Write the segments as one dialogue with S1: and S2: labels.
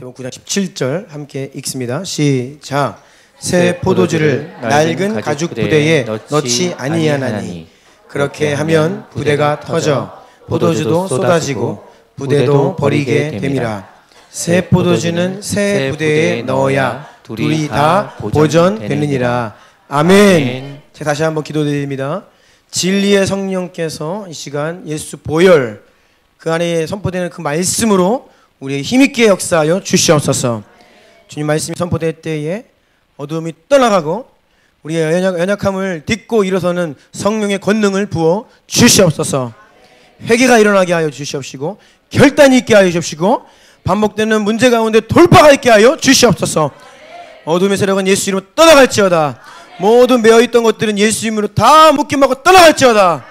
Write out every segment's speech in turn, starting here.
S1: 마태복음 9장 17절 함께 읽습니다. 시작. 새 포도주를 낡은 가죽 부대에 넣지 아니하나니 그렇게 하면 부대가 터져 포도주도 쏟아지고 부대도 버리게 됨이라. 새 포도주는 새 부대에 넣어야 둘이 다 보전되느니라. 아멘. 제가 다시 한번 기도드립니다. 진리의 성령께서 이 시간 예수 보혈 그 안에 선포되는 그 말씀으로 우리의 힘있게 역사하여 주시옵소서. 주님 말씀이 선포될 때에 어두움이 떠나가고 우리의 연약함을 딛고 일어서는 성령의 권능을 부어 주시옵소서. 회개가 일어나게 하여 주시옵시고 결단이 있게 하여 주시옵시고 반복되는 문제 가운데 돌파가 있게 하여 주시옵소서. 어둠의 세력은 예수 이름으로 떠나갈지어다. 모든 매어있던 것들은 예수 이름으로 다 묶임하고 떠나갈지어다.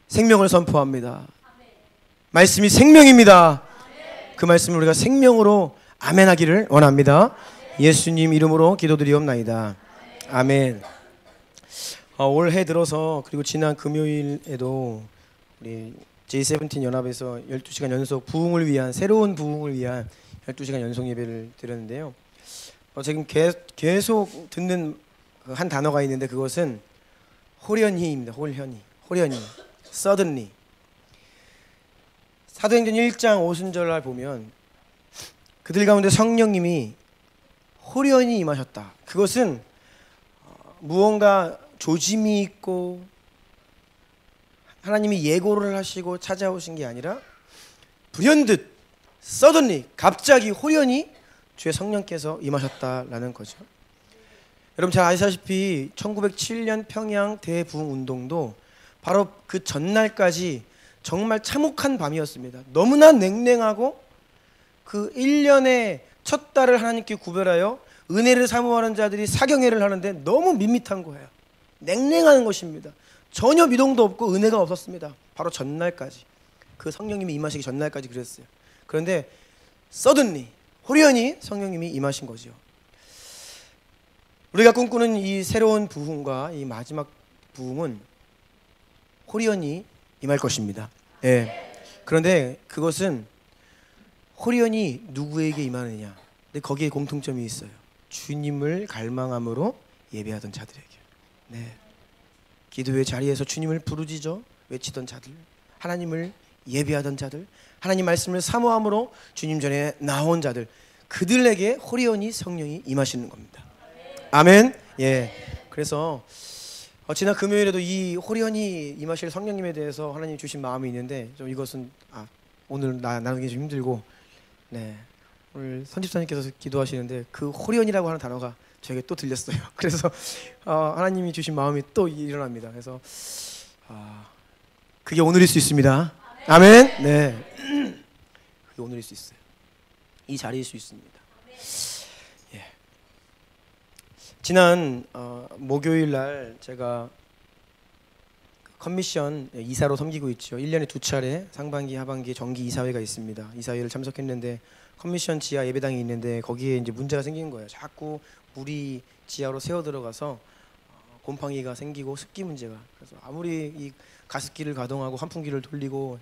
S1: 생명을 선포합니다. 말씀이 생명입니다. 그 말씀을 우리가 생명으로 아멘하기를 원합니다. 예수님 이름으로 기도드리옵나이다. 아멘. 올해 들어서 그리고 지난 금요일에도 우리 J17 연합에서 12시간 연속 부흥을 위한 새로운 부흥을 위한 12시간 연속 예배를 드렸는데요. 지금 계속 듣는 한 단어가 있는데 그것은 호련히입니다. 호련히, suddenly. 사도행전 1장 5순절을 보면 그들 가운데 성령님이 호련히 임하셨다. 그것은 무언가 조짐이 있고 하나님이 예고를 하시고 찾아오신 게 아니라 불현듯 suddenly 갑자기 호련히 주의 성령께서 임하셨다라는 거죠. 여러분 잘 아시다시피 1907년 평양 대부흥운동도 바로 그 전날까지 정말 참혹한 밤이었습니다. 너무나 냉랭하고 그 1년의 첫 달을 하나님께 구별하여 은혜를 사모하는 자들이 사경회를 하는데 너무 밋밋한 거예요. 냉랭한 것입니다. 전혀 미동도 없고 은혜가 없었습니다. 바로 전날까지. 그 성령님이 임하시기 전날까지 그랬어요. 그런데 suddenly 호련히 성령님이 임하신 거죠. 우리가 꿈꾸는 이 새로운 부흥과 이 마지막 부흥은 호련히 임할 것입니다. 예. 그런데 그것은 호련히 누구에게 임하느냐? 근데 거기에 공통점이 있어요. 주님을 갈망함으로 예배하던 자들에게. 네. 기도의 자리에서 주님을 부르짖어 외치던 자들, 하나님을 예배하던 자들, 하나님 말씀을 사모함으로 주님 전에 나온 자들, 그들에게 호련히 성령이 임하시는 겁니다. 아멘. 예. 그래서 지난 금요일에도 이 호련히 임하실 성령님에 대해서 하나님 주신 마음이 있는데 좀 이것은 오늘 나누기 좀 힘들고, 네, 오늘 선집사님께서 기도하시는데 그 호련이라고 하는 단어가 저에게 또 들렸어요. 그래서 하나님이 주신 마음이 또 일어납니다. 그래서 그게 오늘일 수 있습니다. 아멘. 네, 그게 오늘일 수 있어요. 이 자리일 수 있습니다. 예. 지난 목요일 날 제가 컨미션 이사로 섬기고 있죠. 1년에 2차례 상반기 하반기 정기 이사회가 있습니다. 이사회를 참석했는데 컨미션 지하 예배당이 있는데 거기에 이제 문제가 생긴 거예요. 자꾸 물이 지하로 새어 들어가서 곰팡이가 생기고 습기 문제가. 그래서 아무리 이 가습기를 가동하고 환풍기를 돌리고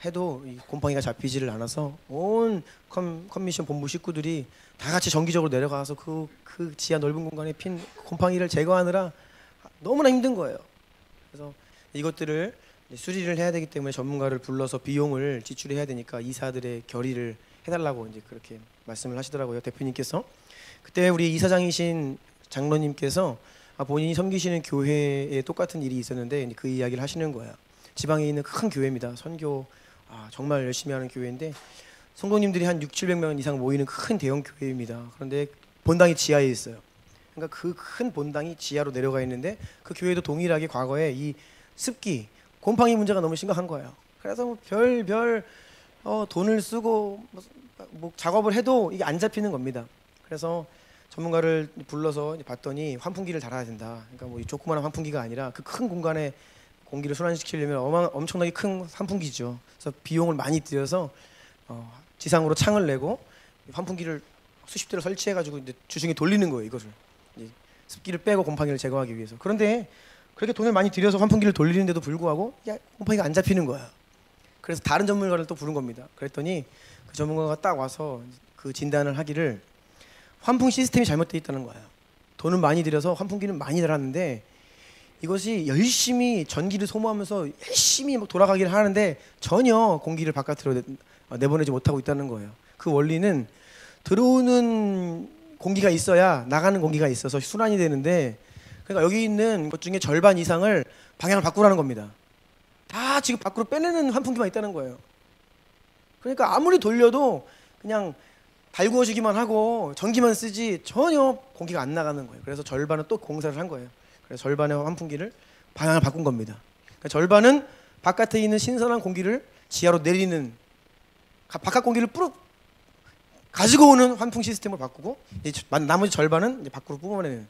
S1: 해도 이 곰팡이가 잡히지를 않아서 온 컨미션 본부 식구들이 다 같이 정기적으로 내려가서 그 지하 넓은 공간에 핀 곰팡이를 제거하느라 너무나 힘든 거예요. 그래서 이것들을 수리를 해야 되기 때문에 전문가를 불러서 비용을 지출해야 되니까 이사들의 결의를 해달라고 이제 그렇게 말씀을 하시더라고요. 대표님께서. 그때 우리 이사장이신 장로님께서 본인이 섬기시는 교회에 똑같은 일이 있었는데 그 이야기를 하시는 거예요. 지방에 있는 큰 교회입니다. 선교 정말 열심히 하는 교회인데 성도님들이 한 600~700명 이상 모이는 큰 대형 교회입니다. 그런데 본당이 지하에 있어요. 그러니까 그 큰 본당이 지하로 내려가 있는데 그 교회도 동일하게 과거에 이 습기, 곰팡이 문제가 너무 심각한 거예요. 그래서 별 돈을 쓰고 뭐 작업을 해도 이게 안 잡히는 겁니다. 그래서 전문가를 불러서 봤더니 환풍기를 달아야 된다. 그러니까 뭐 이 조그마한 환풍기가 아니라 그 큰 공간에 공기를 순환시키려면 엄청나게 큰 환풍기죠. 그래서 비용을 많이 들여서 지상으로 창을 내고 환풍기를 수십 대를 설치해가지고 이제 주중에 돌리는 거예요. 이것을 이제 습기를 빼고 곰팡이를 제거하기 위해서. 그런데 그렇게 돈을 많이 들여서 환풍기를 돌리는데도 불구하고 곰팡이가 안 잡히는 거야. 그래서 다른 전문가를 또 부른 겁니다. 그랬더니 그 전문가가 딱 와서 그 진단을 하기를 환풍 시스템이 잘못되어 있다는 거예요. 돈은 많이 들여서 환풍기는 많이 달았는데 이것이 열심히 전기를 소모하면서 열심히 막 돌아가기를 하는데 전혀 공기를 바깥으로 내보내지 못하고 있다는 거예요. 그 원리는 들어오는 공기가 있어야 나가는 공기가 있어서 순환이 되는데, 그러니까 여기 있는 것 중에 절반 이상을 방향을 바꾸라는 겁니다. 다 지금 밖으로 빼내는 환풍기만 있다는 거예요. 그러니까 아무리 돌려도 그냥 달구어주기만 하고 전기만 쓰지 전혀 공기가 안 나가는 거예요. 그래서 절반은 또 공사를 한 거예요. 그래서 절반의 환풍기를 방향을 바꾼 겁니다. 그러니까 절반은 바깥에 있는 신선한 공기를 지하로 내리는, 바깥 공기를 뿌르 가지고 오는 환풍 시스템을 바꾸고, 나머지 절반은 이제 밖으로 뿜어내는,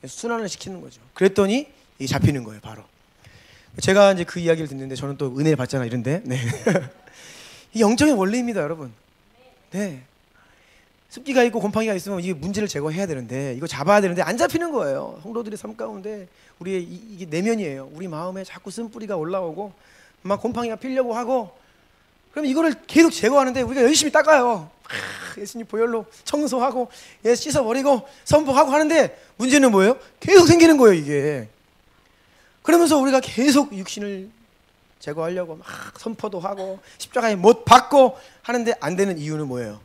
S1: 순환을 시키는 거죠. 그랬더니 이게 잡히는 거예요, 바로. 제가 이제 그 이야기를 듣는데 저는 또 은혜를 받잖아 이런데, 네. 이 영적인 원리입니다, 여러분. 네. 습기가 있고 곰팡이가 있으면 이게 문제를 제거해야 되는데, 이거 잡아야 되는데 안 잡히는 거예요. 성도들의 삶 가운데 우리의 이게 내면이에요. 우리 마음에 자꾸 쓴뿌리가 올라오고 막 곰팡이가 피려고 하고, 그럼 이거를 계속 제거하는데 우리가 열심히 닦아요. 예수님 보혈로 청소하고 씻어버리고 선포하고 하는데 문제는 뭐예요? 계속 생기는 거예요, 이게. 그러면서 우리가 계속 육신을 제거하려고 막 선포도 하고 십자가에 못 박고 하는데 안 되는 이유는 뭐예요?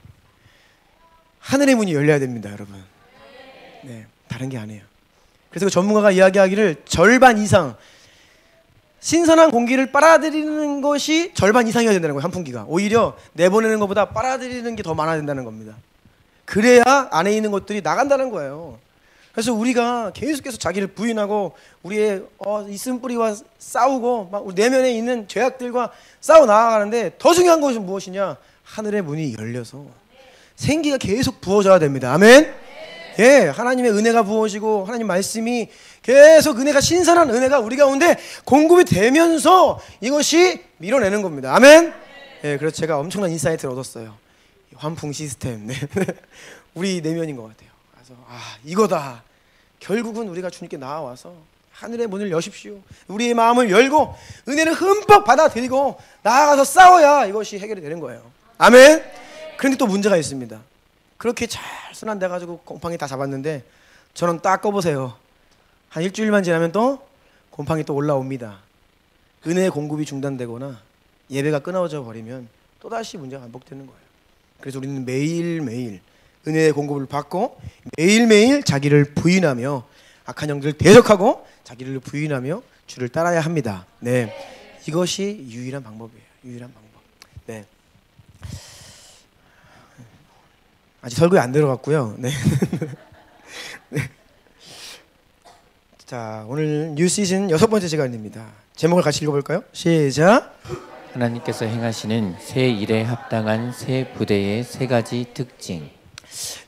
S1: 하늘의 문이 열려야 됩니다, 여러분. 네, 다른 게 아니에요. 그래서 그 전문가가 이야기하기를 절반 이상, 신선한 공기를 빨아들이는 것이 절반 이상이어야 된다는 거예요, 환풍기가. 오히려 내보내는 것보다 빨아들이는 게 더 많아야 된다는 겁니다. 그래야 안에 있는 것들이 나간다는 거예요. 그래서 우리가 계속해서 자기를 부인하고 우리의 있은 뿌리와 싸우고 막 우리 내면에 있는 죄악들과 싸워 나아가는데, 더 중요한 것은 무엇이냐? 하늘의 문이 열려서 생기가 계속 부어져야 됩니다. 아멘. 예, 하나님의 은혜가 부어지고 하나님 말씀이 계속, 은혜가, 신선한 은혜가 우리 가운데 공급이 되면서 이것이 밀어내는 겁니다. 아멘. 예, 그래서 제가 엄청난 인사이트를 얻었어요. 환풍 시스템. 네. 우리 내면인 것 같아요. 그래서 이거다. 결국은 우리가 주님께 나와서 하늘의 문을 여십시오. 우리의 마음을 열고 은혜를 흠뻑 받아들이고 나아가서 싸워야 이것이 해결이 되는 거예요. 아멘. 그런데 또 문제가 있습니다. 그렇게 잘 순환돼가지고 곰팡이 다 잡았는데, 저는 딱 꺼보세요. 한 일주일만 지나면 또 곰팡이 또 올라옵니다. 은혜의 공급이 중단되거나 예배가 끊어져 버리면 또다시 문제가 반복되는 거예요. 그래서 우리는 매일매일 은혜의 공급을 받고 매일매일 자기를 부인하며 악한 영들을 대적하고 자기를 부인하며 주를 따라야 합니다. 네, 이것이 유일한 방법이에요. 유일한 방법. 네. 아직 설교에 안 들어갔고요. 네. 네. 자, 오늘 뉴 시즌 6번째 시간입니다. 제목을 같이 읽어볼까요? 시작.
S2: 하나님께서 행하시는 새 일에 합당한 새 부대의 세 가지 특징.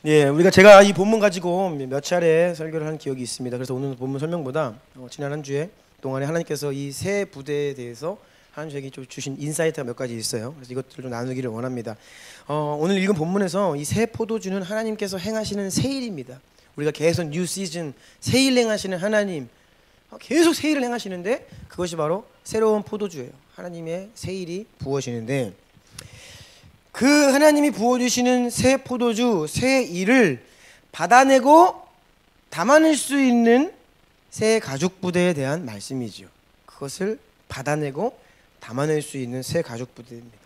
S1: 예, 제가 이 본문 가지고 몇 차례 설교를 한 기억이 있습니다. 그래서 오늘 본문 설명보다 지난 한 주에 동안에 하나님께서 이 새 부대에 대해서 하나님 저에게 주신 인사이트가 몇 가지 있어요. 그래서 이것들을 좀 나누기를 원합니다. 오늘 읽은 본문에서 이 새 포도주는 하나님께서 행하시는 새 일입니다. 우리가 계속 뉴 시즌 새 일 행하시는 하나님, 계속 새 일을 행하시는데 그것이 바로 새로운 포도주예요. 하나님의 새 일이 부어지는데, 그 하나님이 부어주시는 새 포도주, 새 일을 받아내고 담아낼 수 있는 새 가죽 부대에 대한 말씀이죠. 그것을 받아내고 담아낼 수 있는 새 가죽 부대입니다.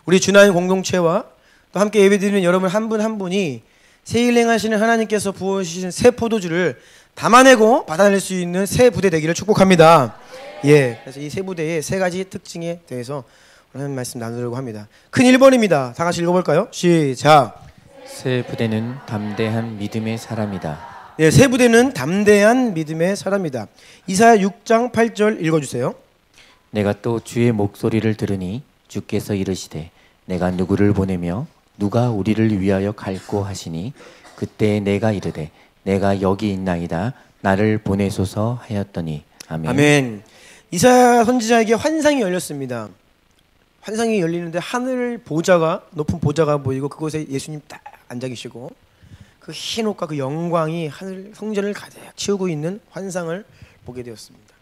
S1: 우리 주나의 공동체와 또 함께 예배드리는 여러분 한 분 한 분이 새 일 행하시는 하나님께서 부어주시는 새 포도주를 담아내고 받아낼 수 있는 새 부대 되기를 축복합니다. 예, 그래서 이 새 부대의 세 가지 특징에 대해서 하나님 말씀 나누려고 합니다. 큰 1번입니다. 다 같이 읽어볼까요? 시작.
S2: 새 부대는 담대한 믿음의 사람이다.
S1: 예, 새 부대는 담대한 믿음의 사람이다. 이사야 6장 8절 읽어주세요.
S2: 내가 또 주의 목소리를 들으니 주께서 이르시되 내가 누구를 보내며 누가 우리를 위하여 갈꼬 하시니 그때 내가 이르되 내가 여기 있나이다 나를 보내소서 하였더니. 아멘. 아멘.
S1: 이사야 선지자에게 환상이 열렸습니다. 환상이 열리는데 하늘 보좌가, 높은 보좌가 보이고 그곳에 예수님 딱 앉아 계시고 그 흰 옷과 그 영광이 하늘 성전을 가득 채우고 있는 환상을 보게 되었습니다.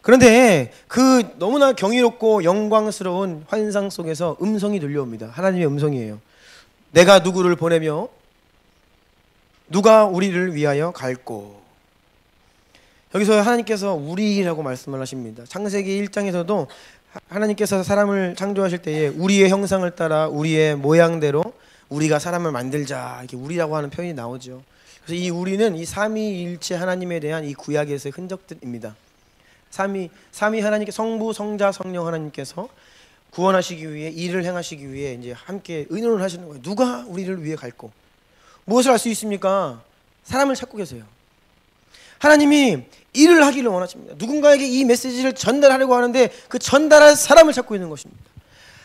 S1: 그런데 그 너무나 경이롭고 영광스러운 환상 속에서 음성이 들려옵니다. 하나님의 음성이에요. 내가 누구를 보내며 누가 우리를 위하여 갈꼬. 여기서 하나님께서 우리라고 말씀을 하십니다. 창세기 1장에서도 하나님께서 사람을 창조하실 때에 우리의 형상을 따라 우리의 모양대로 우리가 사람을 만들자, 이렇게 우리라고 하는 표현이 나오죠. 그래서 이 우리는 이 삼위일체 하나님에 대한 이 구약에서의 흔적들입니다. 삼위 하나님께 성부, 성자, 성령 하나님께서 구원하시기 위해 일을 행하시기 위해 이제 함께 의논을 하시는 거예요. 누가 우리를 위해 갈고? 무엇을 할 수 있습니까? 사람을 찾고 계세요. 하나님이 일을 하기를 원하십니다. 누군가에게 이 메시지를 전달하려고 하는데 그 전달할 사람을 찾고 있는 것입니다.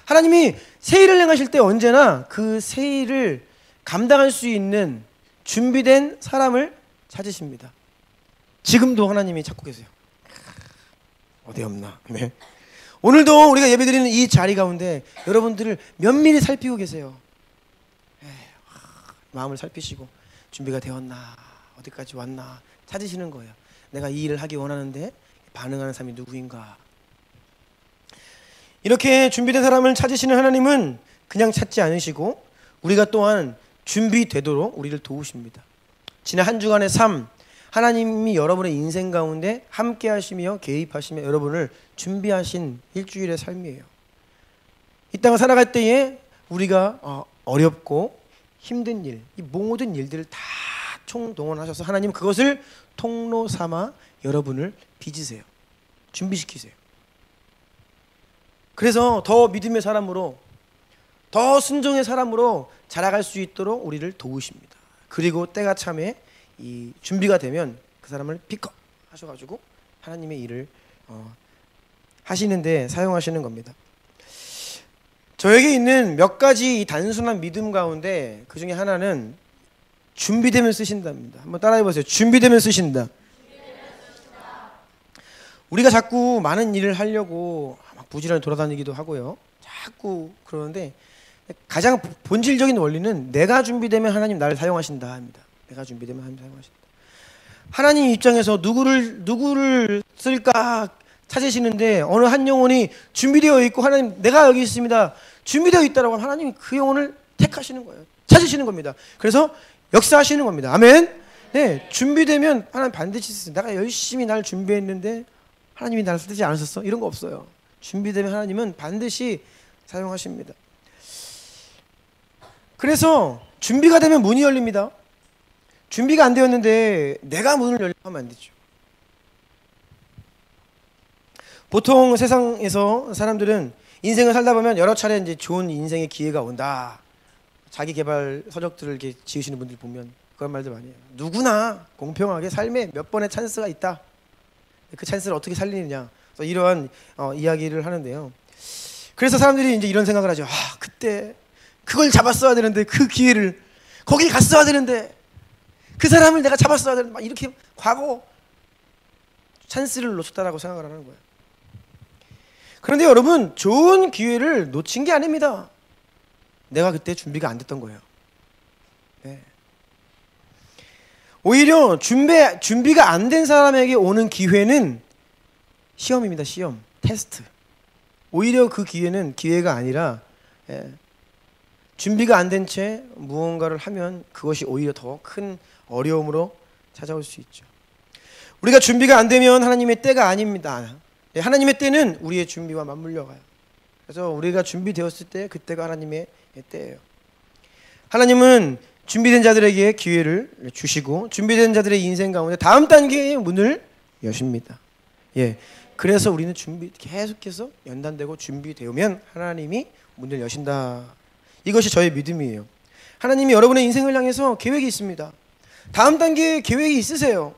S1: 하나님이 새 일을 행하실 때 언제나 그 새 일을 감당할 수 있는 준비된 사람을 찾으십니다. 지금도 하나님이 찾고 계세요. 어디 없나? 네. 오늘도 우리가 예배드리는 이 자리 가운데 여러분들을 면밀히 살피고 계세요. 마음을 살피시고 준비가 되었나? 어디까지 왔나? 찾으시는 거예요. 내가 이 일을 하기 원하는데 반응하는 사람이 누구인가? 이렇게 준비된 사람을 찾으시는 하나님은 그냥 찾지 않으시고 우리가 또한 준비되도록 우리를 도우십니다. 지난 한 주간의 삶, 하나님이 여러분의 인생 가운데 함께 하시며 개입하시며 여러분을 준비하신 일주일의 삶이에요. 이 땅을 살아갈 때에 우리가 어렵고 힘든 일, 이 모든 일들을 다 총동원하셔서 하나님 그것을 통로 삼아 여러분을 빚으세요. 준비시키세요. 그래서 더 믿음의 사람으로, 더 순종의 사람으로 자라갈 수 있도록 우리를 도우십니다. 그리고 때가 참에 이 준비가 되면 그 사람을 픽업 하셔가지고 하나님의 일을 하시는데 사용하시는 겁니다. 저에게 있는 몇 가지 이 단순한 믿음 가운데 그 중에 하나는 준비되면 쓰신답니다. 한번 따라해 보세요. 준비되면 쓰신다. 우리가 자꾸 많은 일을 하려고 막 부지런히 돌아다니기도 하고요. 자꾸 그러는데 가장 본질적인 원리는 내가 준비되면 하나님 나를 사용하신다 합니다. 내가 준비되면 하나님 사용하신다. 하나님 입장에서 누구를 쓸까 찾으시는데 어느 한 영혼이 준비되어 있고 하나님 내가 여기 있습니다. 준비되어 있다라고 하면 하나님이 그 영혼을 택하시는 거예요. 찾으시는 겁니다. 그래서 역사하시는 겁니다. 아멘. 네, 준비되면 하나님 반드시 쓰세요. 내가 열심히 날 준비했는데 하나님이 나를 쓰지 않으셨어? 이런 거 없어요. 준비되면 하나님은 반드시 사용하십니다. 그래서 준비가 되면 문이 열립니다. 준비가 안 되었는데 내가 문을 열려고 하면 안 되죠. 보통 세상에서 사람들은 인생을 살다 보면 여러 차례 이제 좋은 인생의 기회가 온다. 자기 개발 서적들을 이렇게 지으시는 분들 보면 그런 말들 많이 해요. 누구나 공평하게 삶에 몇 번의 찬스가 있다. 그 찬스를 어떻게 살리느냐. 이러한 이야기를 하는데요. 그래서 사람들이 이제 이런 생각을 하죠. 그때 그걸 잡았어야 되는데 그 기회를 거기 갔어야 되는데 그 사람을 내가 잡았어야 되는데 막 이렇게 과거 찬스를 놓쳤다라고 생각을 하는 거예요. 그런데 여러분 좋은 기회를 놓친 게 아닙니다. 내가 그때 준비가 안 됐던 거예요. 네. 오히려 준비가 안 된 사람에게 오는 기회는 시험입니다. 시험, 테스트. 오히려 그 기회는 기회가 아니라 준비가 안 된 채 무언가를 하면 그것이 오히려 더 큰 어려움으로 찾아올 수 있죠. 우리가 준비가 안 되면 하나님의 때가 아닙니다. 하나님의 때는 우리의 준비와 맞물려 가요. 그래서 우리가 준비되었을 때 그때가 하나님의 때예요. 하나님은 준비된 자들에게 기회를 주시고 준비된 자들의 인생 가운데 다음 단계의 문을 여십니다. 그래서 우리는 계속해서 연단되고 준비되면 하나님이 문을 여신다. 이것이 저의 믿음이에요. 하나님이 여러분의 인생을 향해서 계획이 있습니다. 다음 단계의 계획이 있으세요.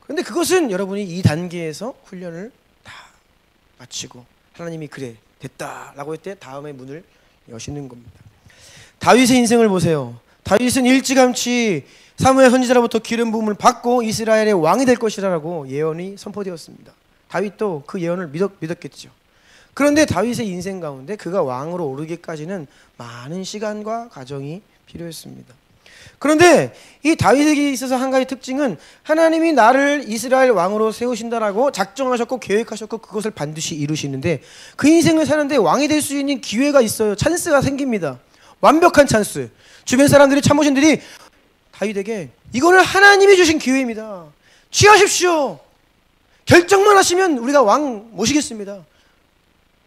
S1: 그런데 그것은 여러분이 이 단계에서 훈련을 다 마치고 하나님이 그래 됐다라고 할 때 다음의 문을 여시는 겁니다. 다윗의 인생을 보세요. 다윗은 일찌감치 사무엘 선지자로부터 기름 부음을 받고 이스라엘의 왕이 될 것이라고 예언이 선포되었습니다. 다윗도 그 예언을 믿었겠죠. 그런데 다윗의 인생 가운데 그가 왕으로 오르기까지는 많은 시간과 과정이 필요했습니다. 그런데 이 다윗에게 있어서 한 가지 특징은 하나님이 나를 이스라엘 왕으로 세우신다라고 작정하셨고 계획하셨고 그것을 반드시 이루시는데 그 인생을 사는데 왕이 될 수 있는 기회가 있어요. 찬스가 생깁니다. 완벽한 찬스. 주변 사람들이 참모진들이 다윗에게 이거는 하나님이 주신 기회입니다. 취하십시오. 결정만 하시면 우리가 왕 모시겠습니다.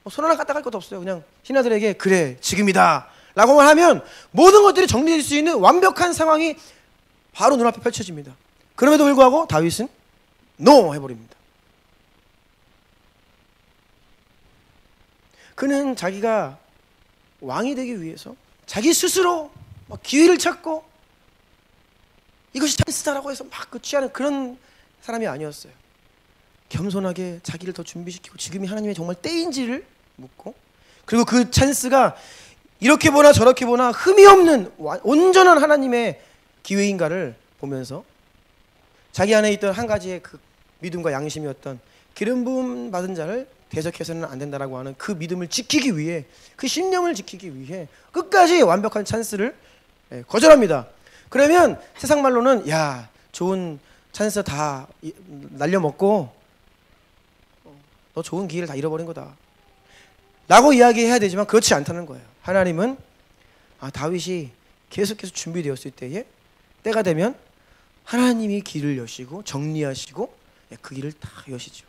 S1: 손 하나 까딱할 것도 없어요. 그냥 신하들에게 그래 지금이다 라고만 하면 모든 것들이 정리될 수 있는 완벽한 상황이 바로 눈앞에 펼쳐집니다. 그럼에도 불구하고 다윗은 NO 해버립니다. 그는 자기가 왕이 되기 위해서 자기 스스로 기회를 찾고 이것이 찬스다라고 해서 막 취하는 그런 사람이 아니었어요. 겸손하게 자기를 더 준비시키고 지금이 하나님의 정말 때인지를 묻고 그리고 그 찬스가 이렇게 보나 저렇게 보나 흠이 없는 온전한 하나님의 기회인가를 보면서 자기 안에 있던 한 가지의 그 믿음과 양심이었던 기름 부음 받은 자를 대적해서는 안 된다라고 하는 그 믿음을 지키기 위해 그 신념을 지키기 위해 끝까지 완벽한 찬스를 거절합니다. 그러면 세상 말로는 야 좋은 찬스 다 날려먹고 너 좋은 기회를 다 잃어버린 거다 라고 이야기해야 되지만 그렇지 않다는 거예요. 하나님은 다윗이 계속해서 준비되었을 때에 때가 되면 하나님이 길을 여시고 정리하시고 그 길을 다 여시죠.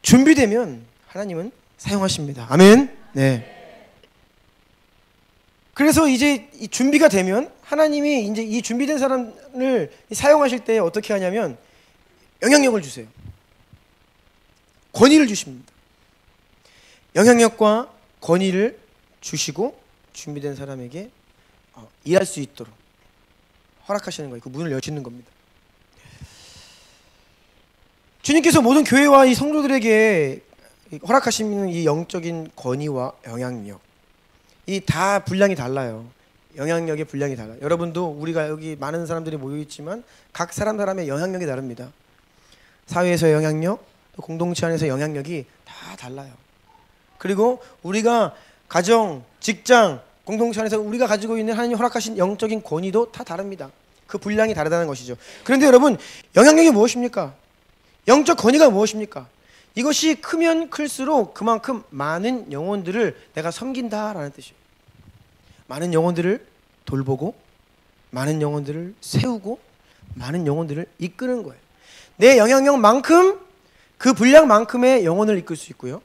S1: 준비되면 하나님은 사용하십니다. 아멘. 네. 그래서 이제 이 준비가 되면 하나님이 이제 이 준비된 사람을 사용하실 때 어떻게 하냐면 영향력을 주세요. 권위를 주십니다. 영향력과 권위를 주시고 준비된 사람에게 일할 수 있도록 허락하시는 거예요. 그 문을 여시는 겁니다. 주님께서 모든 교회와 이 성도들에게 허락하시는 이 영적인 권위와 영향력 이 다 분량이 달라요. 영향력의 분량이 달라요. 여러분도 우리가 여기 많은 사람들이 모여 있지만 각 사람의 영향력이 다릅니다. 사회에서의 영향력, 또 공동체 안에서 영향력이 다 달라요. 그리고 우리가 가정, 직장, 공동체 안에서 우리가 가지고 있는 하나님 허락하신 영적인 권위도 다 다릅니다. 그 분량이 다르다는 것이죠. 그런데 여러분 영향력이 무엇입니까? 영적 권위가 무엇입니까? 이것이 크면 클수록 그만큼 많은 영혼들을 내가 섬긴다라는 뜻이에요. 많은 영혼들을 돌보고 많은 영혼들을 세우고 많은 영혼들을 이끄는 거예요. 내 영향력만큼 그 분량만큼의 영혼을 이끌 수 있고요.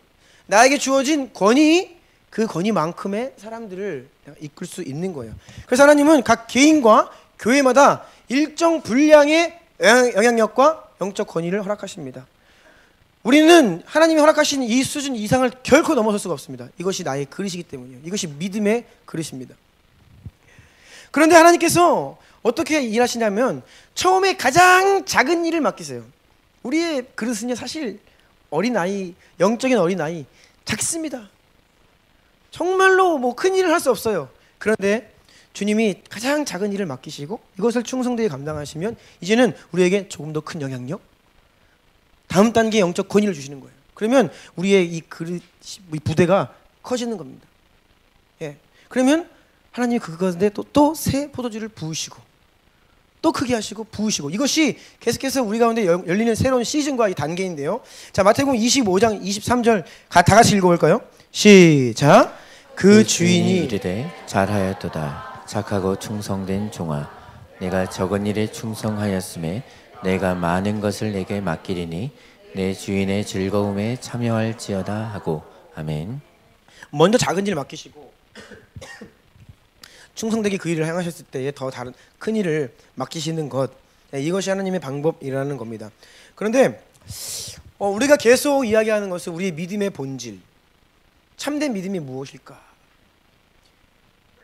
S1: 나에게 주어진 권위 그 권위만큼의 사람들을 이끌 수 있는 거예요. 그래서 하나님은 각 개인과 교회마다 일정 분량의 영향력과 영적 권위를 허락하십니다. 우리는 하나님이 허락하신 이 수준 이상을 결코 넘어설 수가 없습니다. 이것이 나의 그릇이기 때문이에요. 이것이 믿음의 그릇입니다. 그런데 하나님께서 어떻게 일하시냐면 처음에 가장 작은 일을 맡기세요. 우리의 그릇은요 사실 어린아이, 영적인 어린아이 작습니다. 정말로 뭐 큰 일을 할 수 없어요. 그런데 주님이 가장 작은 일을 맡기시고 이것을 충성되게 감당하시면 이제는 우리에게 조금 더 큰 영향력, 다음 단계의 영적 권위를 주시는 거예요. 그러면 우리의 이 그릇, 이 부대가 커지는 겁니다. 예. 그러면 하나님이 그것에 또 새 포도주를 부으시고 또 크게 하시고 부으시고 이것이 계속해서 우리 가운데 열리는 새로운 시즌과 이 단계인데요. 자, 마태복음 25장 23절 다 같이 읽어볼까요? 시작. 그 주인이
S2: 이르되 잘하였도다 착하고 충성된 종아 내가 적은 일에 충성하였음에 내가 많은 것을 내게 맡기리니 내 주인의 즐거움에 참여할지어다 하고 아멘.
S1: 먼저 작은 일을 맡기시고 충성되게 그 일을 행하셨을 때에 더 다른 큰 일을 맡기시는 것, 이것이 하나님의 방법이라는 겁니다. 그런데 우리가 계속 이야기하는 것은 우리의 믿음의 본질, 참된 믿음이 무엇일까?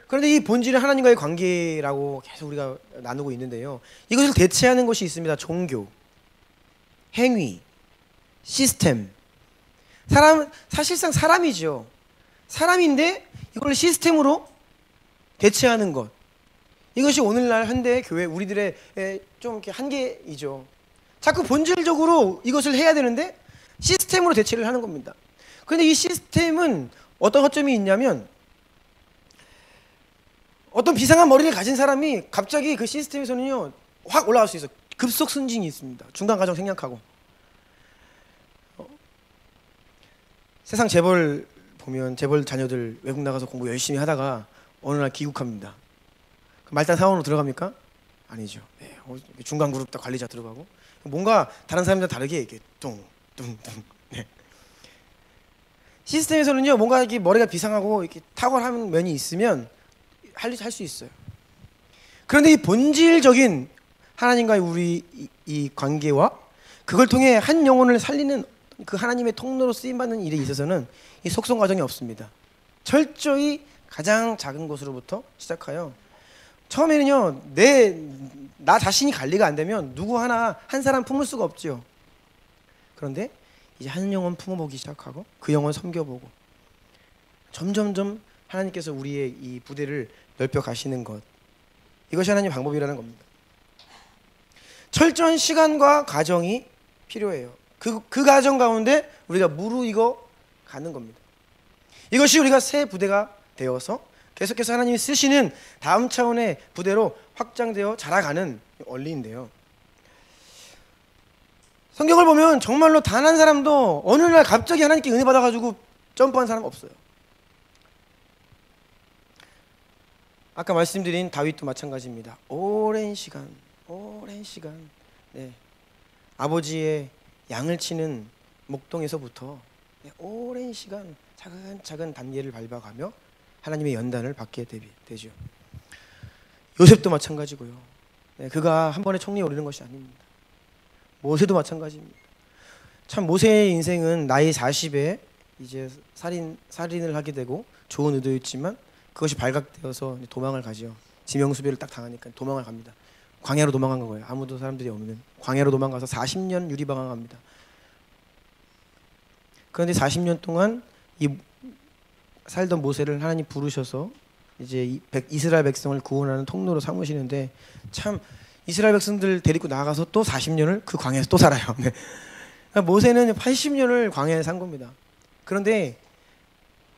S1: 그런데 이 본질은 하나님과의 관계라고 계속 우리가 나누고 있는데요. 이것을 대체하는 것이 있습니다. 종교, 행위, 시스템. 사실상 사람이죠. 사람인데 이걸 시스템으로 대체하는 것. 이것이 오늘날 현대 교회 우리들의 좀 이렇게 한계이죠. 자꾸 본질적으로 이것을 해야 되는데 시스템으로 대체를 하는 겁니다. 그런데 이 시스템은 어떤 허점이 있냐면 어떤 비상한 머리를 가진 사람이 갑자기 그 시스템에서는요 확 올라갈 수 있어요. 급속 승진이 있습니다. 중간 과정 생략하고. 세상 재벌 보면 재벌 자녀들 외국 나가서 공부 열심히 하다가 어느 날 귀국합니다. 말단 사원으로 들어갑니까? 아니죠. 네, 중간 그룹 다 관리자 들어가고 뭔가 다른 사람들 다르게 이렇게 뚱뚱뚱. 네. 시스템에서는요 뭔가 이렇게 머리가 비상하고 이렇게 탁월한 면이 있으면 할 수 있어요. 그런데 이 본질적인 하나님과의 우리 이 관계와 그걸 통해 한 영혼을 살리는 그 하나님의 통로로 쓰임받는 일에 있어서는 이 속성 과정이 없습니다. 철저히 가장 작은 것으로부터 시작하여 처음에는요 나 자신이 관리가 안 되면 누구 하나 한 사람 품을 수가 없죠. 그런데 이제 한 영혼 품어보기 시작하고 그 영혼 섬겨보고 점점점 하나님께서 우리의 이 부대를 넓혀 가시는 것, 이것이 하나님의 방법이라는 겁니다. 철저한 시간과 과정이 필요해요. 그 과정 가운데 우리가 무르익어 가는 겁니다. 이것이 우리가 새 부대가 되어서 계속해서 하나님이 쓰시는 다음 차원의 부대로 확장되어 자라가는 원리인데요. 성경을 보면 정말로 단 한 사람도 어느 날 갑자기 하나님께 은혜 받아가지고 점프한 사람 없어요. 아까 말씀드린 다윗도 마찬가지입니다. 오랜 시간 네. 아버지의 양을 치는 목동에서부터 오랜 시간 차근차근 단계를 밟아가며 하나님의 연단을 받게 되죠. 요셉도 마찬가지고요. 네, 그가 한 번에 총리에 오르는 것이 아닙니다. 모세도 마찬가지입니다. 참 모세의 인생은 나이 40에 이제 살인을 하게 되고 좋은 의도였지만 그것이 발각되어서 도망을 가죠. 지명수배를 딱 당하니까 도망을 갑니다. 광야로 도망간 거예요. 아무도 사람들이 없는 광야로 도망가서 40년 유리방황합니다. 그런데 40년 동안 이 살던 모세를 하나님 부르셔서 이제 이스라엘 백성을 구원하는 통로로 삼으시는데 참 이스라엘 백성들 데리고 나가서 또 40년을 그 광야에서 또 살아요. 네. 그러니까 모세는 80년을 광야에 산 겁니다. 그런데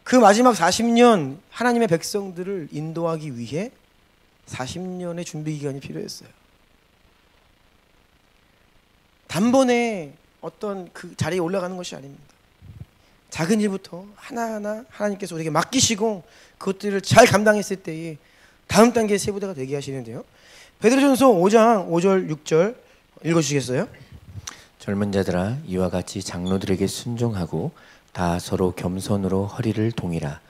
S1: 그 마지막 40년 하나님의 백성들을 인도하기 위해 40년의 준비 기간이 필요했어요. 단번에 어떤 그 자리에 올라가는 것이 아닙니다. 작은 일부터 하나하나 하나님께서 우리에게 맡기시고 그것들을 잘 감당했을 때에 다음 단계의 세부대가 되게 하시는데요. 베드로전서 5장 5절 6절 읽어주시겠어요?
S2: 젊은 자들아 이와 같이 장로들에게 순종하고 다 서로 겸손으로 허리를 동이라.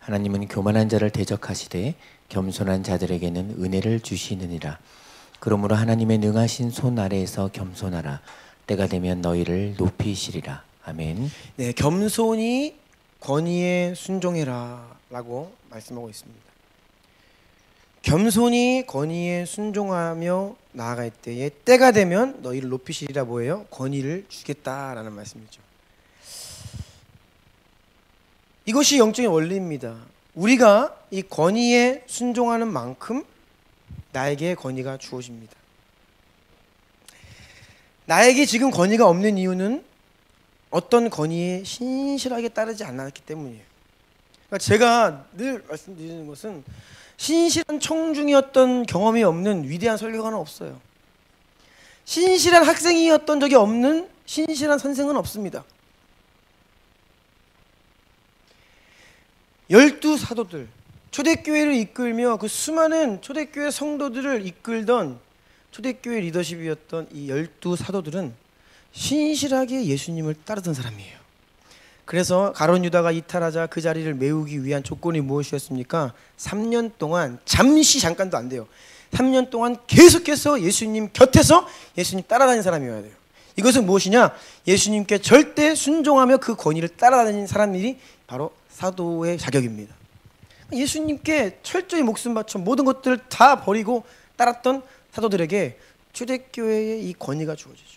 S2: 하나님은 교만한 자를 대적하시되 겸손한 자들에게는 은혜를 주시느니라. 그러므로 하나님의 능하신 손 아래에서 겸손하라. 때가 되면 너희를 높이시리라. 아멘.
S1: 네, 겸손히 권위에 순종해라라고 말씀하고 있습니다. 겸손히 권위에 순종하며 나아갈 때에 때가 되면 너희를 높이시리라 뭐예요? 권위를 주겠다라는 말씀이죠. 이것이 영적인 원리입니다. 우리가 이 권위에 순종하는 만큼 나에게 권위가 주어집니다. 나에게 지금 권위가 없는 이유는 어떤 권위에 신실하게 따르지 않았기 때문이에요. 그러니까 제가 늘 말씀드리는 것은 신실한 청중이었던 경험이 없는 위대한 설교가는 없어요. 신실한 학생이었던 적이 없는 신실한 선생은 없습니다. 12사도들, 초대교회를 이끌며 그 수많은 초대교회 성도들을 이끌던 초대교회 리더십이었던 이 12사도들은 신실하게 예수님을 따르던 사람이에요. 그래서 가룟 유다가 이탈하자 그 자리를 메우기 위한 조건이 무엇이었습니까? 3년 동안 잠깐도 안 돼요. 3년 동안 계속해서 예수님 곁에서 예수님 따라다니는 사람이어야 돼요. 이것은 무엇이냐? 예수님께 절대 순종하며 그 권위를 따라다니는 사람들이 바로 사도의 자격입니다. 예수님께 철저히 목숨 바쳐 모든 것들을 다 버리고 따랐던 사도들에게 초대교회의 이 권위가 주어지죠.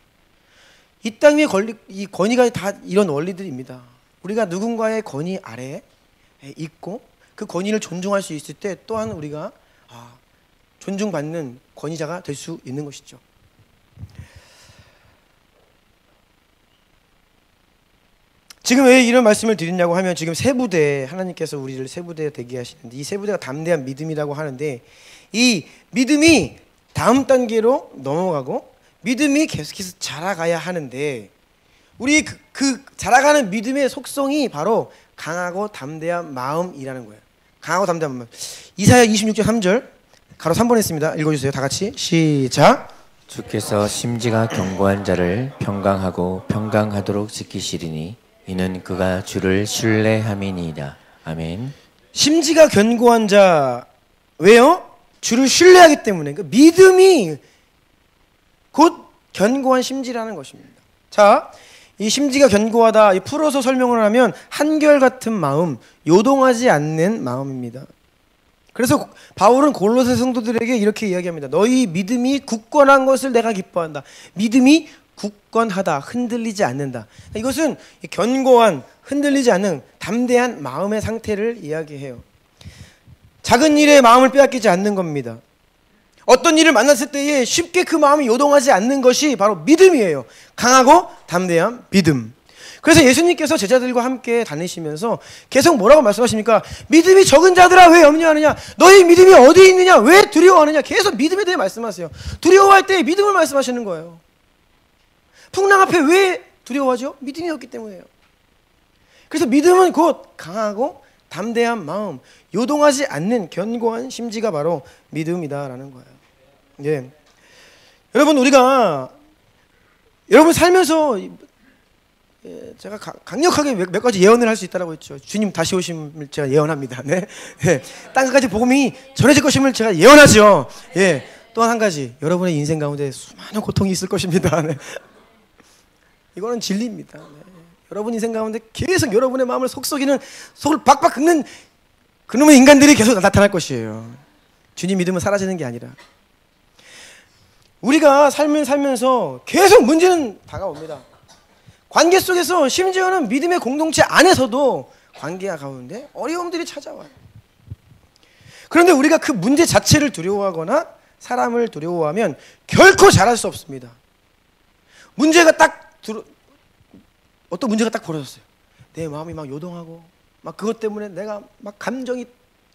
S1: 이 땅 위에 이 권위가 다 이런 원리들입니다. 우리가 누군가의 권위 아래에 있고 그 권위를 존중할 수 있을 때 또한 우리가 존중받는 권위자가 될 수 있는 것이죠. 지금 왜 이런 말씀을 드리냐고 하면 지금 세 부대, 하나님께서 우리를 세 부대에 대기 하시는데 이 세 부대가 담대한 믿음이라고 하는데 이 믿음이 다음 단계로 넘어가고 믿음이 계속해서 자라가야 하는데 우리 그 자라가는 믿음의 속성이 바로 강하고 담대한 마음이라는 거예요. 강하고 담대한 마음. 이사야 26장 3절 가로 3번 했습니다. 읽어주세요. 다 같이 시작.
S2: 주께서 심지가 견고한 자를 평강하고 평강하도록 지키시리니 이는 그가 주를 신뢰함이니이다. 아멘.
S1: 심지가 견고한 자 왜요? 주를 신뢰하기 때문에 그 믿음이 곧 견고한 심지라는 것입니다. 자, 이 심지가 견고하다 이 풀어서 설명을 하면 한결같은 마음, 요동하지 않는 마음입니다. 그래서 바울은 골로새 성도들에게 이렇게 이야기합니다. 너희 믿음이 굳건한 것을 내가 기뻐한다. 믿음이 굳건하다, 흔들리지 않는다. 이것은 견고한, 흔들리지 않는 담대한 마음의 상태를 이야기해요. 작은 일에 마음을 빼앗기지 않는 겁니다. 어떤 일을 만났을 때에 쉽게 그 마음이 요동하지 않는 것이 바로 믿음이에요. 강하고 담대한 믿음. 그래서 예수님께서 제자들과 함께 다니시면서 계속 뭐라고 말씀하십니까? 믿음이 적은 자들아 왜 염려하느냐? 너희 믿음이 어디 있느냐? 왜 두려워하느냐? 계속 믿음에 대해 말씀하세요. 두려워할 때 믿음을 말씀하시는 거예요. 풍랑 앞에 왜 두려워하죠? 믿음이 없기 때문이에요. 그래서 믿음은 곧 강하고 담대한 마음, 요동하지 않는 견고한 심지가 바로 믿음이다라는 거예요. 예. 여러분 우리가 여러분 살면서 제가 강력하게 몇 가지 예언을 할 수 있다고 했죠. 주님 다시 오심을 제가 예언합니다. 네. 네. 땅끝까지 복음이 전해질 것임을 제가 예언하죠. 예. 또한 한 가지 여러분의 인생 가운데 수많은 고통이 있을 것입니다. 네. 이거는 진리입니다. 네. 여러분 인생 가운데 계속 여러분의 마음을 속썩이는 속을 박박 긁는 그놈의 인간들이 계속 나타날 것이에요. 주님 믿음은 사라지는 게 아니라 우리가 삶을 살면서 계속 문제는 다가옵니다. 관계 속에서 심지어는 믿음의 공동체 안에서도 관계가 가운데 어려움들이 찾아와요. 그런데 우리가 그 문제 자체를 두려워하거나 사람을 두려워하면 결코 잘할 수 없습니다. 어떤 문제가 딱 벌어졌어요. 내 마음이 막 요동하고 막 그것 때문에 내가 막 감정이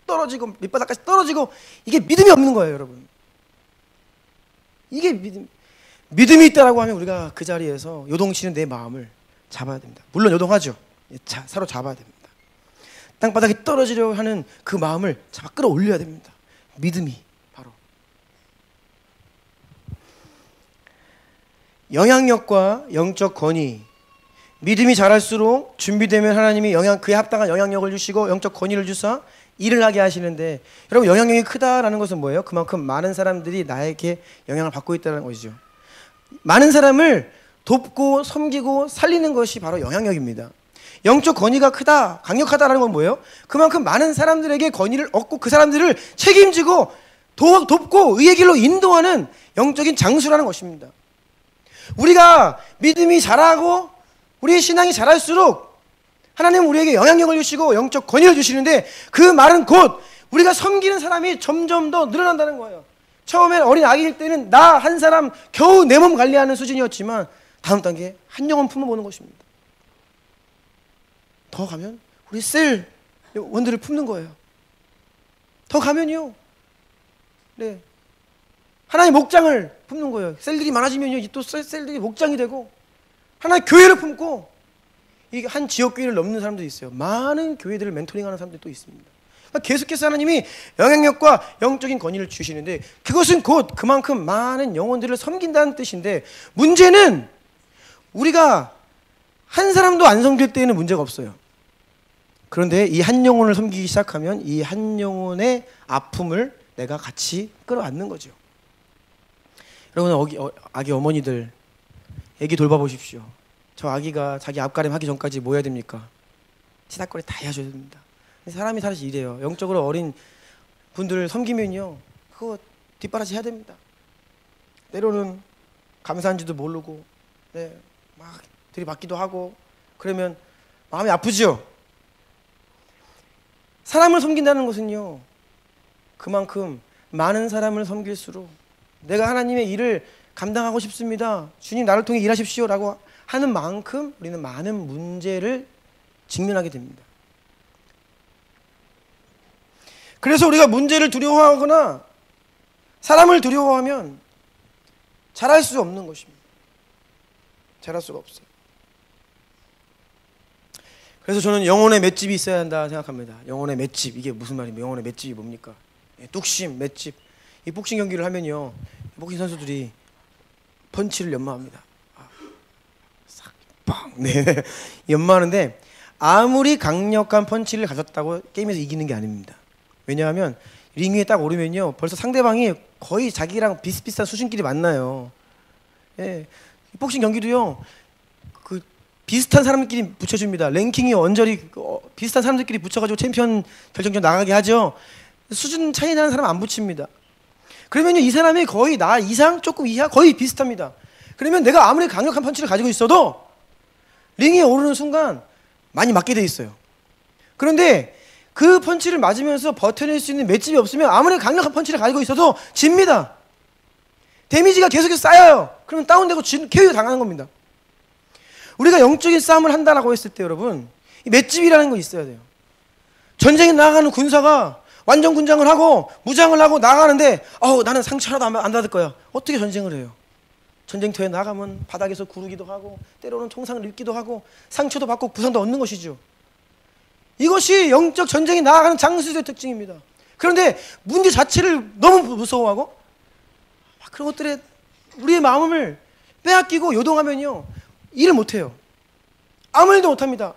S1: 떨어지고 밑바닥까지 떨어지고 이게 믿음이 없는 거예요, 여러분. 이게 믿음이 있다라고 하면 우리가 그 자리에서 요동치는 내 마음을 잡아야 됩니다. 물론 요동하죠. 서로 잡아야 됩니다. 땅바닥에 떨어지려 하는 그 마음을 잡아 끌어올려야 됩니다. 믿음이 바로 영향력과 영적 권위. 믿음이 자랄수록 준비되면 하나님이 그에 합당한 영향력을 주시고 영적 권위를 주사 일을 하게 하시는데 여러분 영향력이 크다라는 것은 뭐예요? 그만큼 많은 사람들이 나에게 영향을 받고 있다는 것이죠. 많은 사람을 돕고 섬기고 살리는 것이 바로 영향력입니다. 영적 권위가 크다, 강력하다라는 건 뭐예요? 그만큼 많은 사람들에게 권위를 얻고 그 사람들을 책임지고 돕고 의의 길로 인도하는 영적인 장수라는 것입니다. 우리가 믿음이 자라고 우리의 신앙이 자랄수록 하나님은 우리에게 영향력을 주시고 영적 권위를 주시는데 그 말은 곧 우리가 섬기는 사람이 점점 더 늘어난다는 거예요. 처음엔 어린 아기일 때는 나 한 사람 겨우 내 몸 관리하는 수준이었지만 다음 단계 한 영혼 품어보는 것입니다. 더 가면 우리 셀 원들을 품는 거예요. 더 가면요. 네. 하나의 목장을 품는 거예요. 셀들이 많아지면요. 또 셀들이 목장이 되고 하나의 교회를 품고 이게 한 지역 교회를 넘는 사람들이 있어요. 많은 교회들을 멘토링하는 사람들이 또 있습니다. 그러니까 계속해서 하나님이 영향력과 영적인 권위를 주시는데 그것은 곧 그만큼 많은 영혼들을 섬긴다는 뜻인데 문제는 우리가 한 사람도 안 섬길 때에는 문제가 없어요. 그런데 이 한 영혼을 섬기기 시작하면 이 한 영혼의 아픔을 내가 같이 끌어안는 거죠. 여러분 아기 어머니들 애기 돌봐보십시오. 저 아기가 자기 앞가림 하기 전까지 뭐 해야 됩니까? 치닥거리 다 해줘야 됩니다. 사람이 사실 이래요. 영적으로 어린 분들을 섬기면요 그거 뒷바라지 해야 됩니다. 때로는 감사한지도 모르고 네, 막 들이받기도 하고 그러면 마음이 아프죠. 사람을 섬긴다는 것은요 그만큼 많은 사람을 섬길수록 내가 하나님의 일을 감당하고 싶습니다. 주님 나를 통해 일하십시오 라고 하는 만큼 우리는 많은 문제를 직면하게 됩니다. 그래서 우리가 문제를 두려워하거나 사람을 두려워하면 잘할 수 없는 것입니다. 잘할 수가 없어요. 그래서 저는 영혼의 맷집이 있어야 한다 생각합니다. 영혼의 맷집, 이게 무슨 말입니까? 영혼의 맷집이 뭡니까? 뚝심, 맷집. 이 복싱 경기를 하면요, 복싱 선수들이 펀치를 연마합니다. 싹, 빵, 네, 연마하는데 아무리 강력한 펀치를 가졌다고 게임에서 이기는 게 아닙니다. 왜냐하면 링 위에 딱 오르면요, 벌써 상대방이 거의 자기랑 비슷비슷한 수준끼리 만나요. 예, 복싱 경기도요, 그 비슷한 사람들끼리 붙여줍니다. 랭킹이 언저리 비슷한 사람들끼리 붙여가지고 챔피언 결정전 나가게 하죠. 수준 차이 나는 사람 안 붙입니다. 그러면요, 이 사람이 거의 나 이상 조금 이하 거의 비슷합니다. 그러면 내가 아무리 강력한 펀치를 가지고 있어도 링에 오르는 순간 많이 맞게 돼 있어요. 그런데 그 펀치를 맞으면서 버텨낼 수 있는 맷집이 없으면 아무리 강력한 펀치를 가지고 있어도 집니다. 데미지가 계속해서 쌓여요. 그러면 다운되고 KO 당하는 겁니다. 우리가 영적인 싸움을 한다라고 했을 때 여러분, 이 맷집이라는 거 있어야 돼요. 전쟁에 나가는 군사가 완전 군장을 하고 무장을 하고 나가는데 나는 상처 하나도 안 받을 거야. 어떻게 전쟁을 해요? 전쟁터에 나가면 바닥에서 구르기도 하고 때로는 총상을 입기도 하고 상처도 받고 부상도 얻는 것이죠. 이것이 영적 전쟁에 나아가는 장수들의 특징입니다. 그런데 문제 자체를 너무 무서워하고 그런 것들에 우리의 마음을 빼앗기고 요동하면요, 일을 못해요. 아무 일도 못합니다.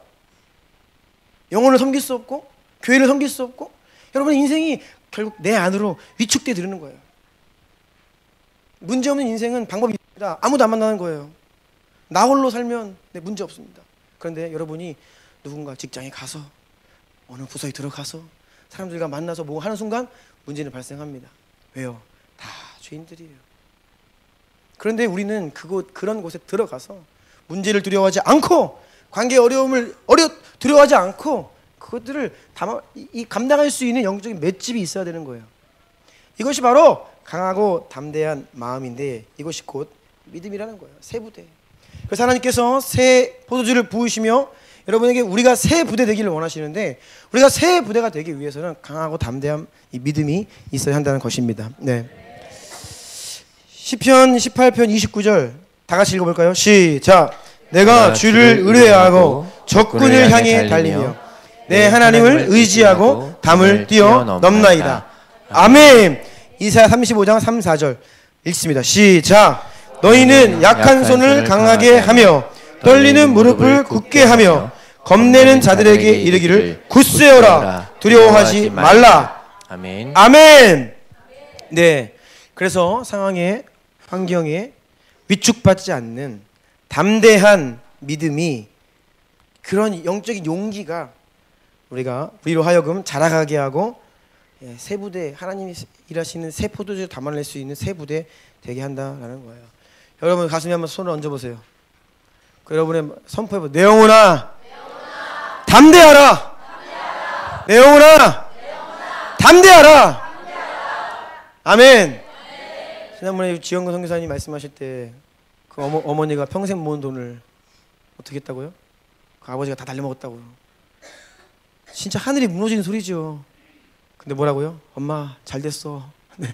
S1: 영혼을 섬길 수 없고 교회를 섬길 수 없고, 여러분의 인생이 결국 내 안으로 위축돼 들는 거예요. 문제없는 인생은 방법이 있습니다. 아무도 안 만나는 거예요. 나 홀로 살면 문제 없습니다. 그런데 여러분이 누군가 직장에 가서 어느 부서에 들어가서 사람들과 만나서 뭐 하는 순간 문제는 발생합니다. 왜요? 다 죄인들이에요. 그런데 우리는 그런 곳에 들어가서 문제를 두려워하지 않고 관계 어려움을 두려워하지 않고 그것들을 감당할 수 있는 영적인 맷집이 있어야 되는 거예요. 이것이 바로 강하고 담대한 마음인데 이것이 곧 믿음이라는 거예요. 새 부대. 그래서 하나님께서 새 포도주를 부으시며 여러분에게 우리가 새 부대 되기를 원하시는데, 우리가 새 부대가 되기 위해서는 강하고 담대한 이 믿음이 있어야 한다는 것입니다. 네. 시편 18편 29절 다 같이 읽어볼까요? 시작. 내가 주를 의뢰하고 적군을 향해 달리며 내 하나님을 의지하고 담을 뛰어넘나이다. 아멘. 이사야 35장 3, 4절 읽습니다. 시작. 너희는 약한 손을 강하게 하며 떨리는 무릎을 굳게 하며 겁내는 자들에게 이르기를 굳세어라, 두려워하지 말라.
S2: 아멘.
S1: 아멘. 네. 그래서 상황에 환경에 위축받지 않는 담대한 믿음이, 그런 영적인 용기가 우리로 하여금 자라가게 하고 새 부대, 하나님이 일하시는 새 포도주를 담아낼 수 있는 새 부대 되게 한다라는 거예요. 여러분 가슴에 한번 손을 얹어보세요. 그 여러분의 선포해보세요. 내 영혼아, 담대하라. 내 영혼아, 담대하라. 아멘. 지난번에 지영근 선교사님 말씀하실 때 그 어머니가 평생 모은 돈을 어떻게 했다고요? 그 아버지가 다 달려먹었다고요. 진짜 하늘이 무너지는 소리죠. 근데 뭐라고요? 엄마 잘 됐어. 네.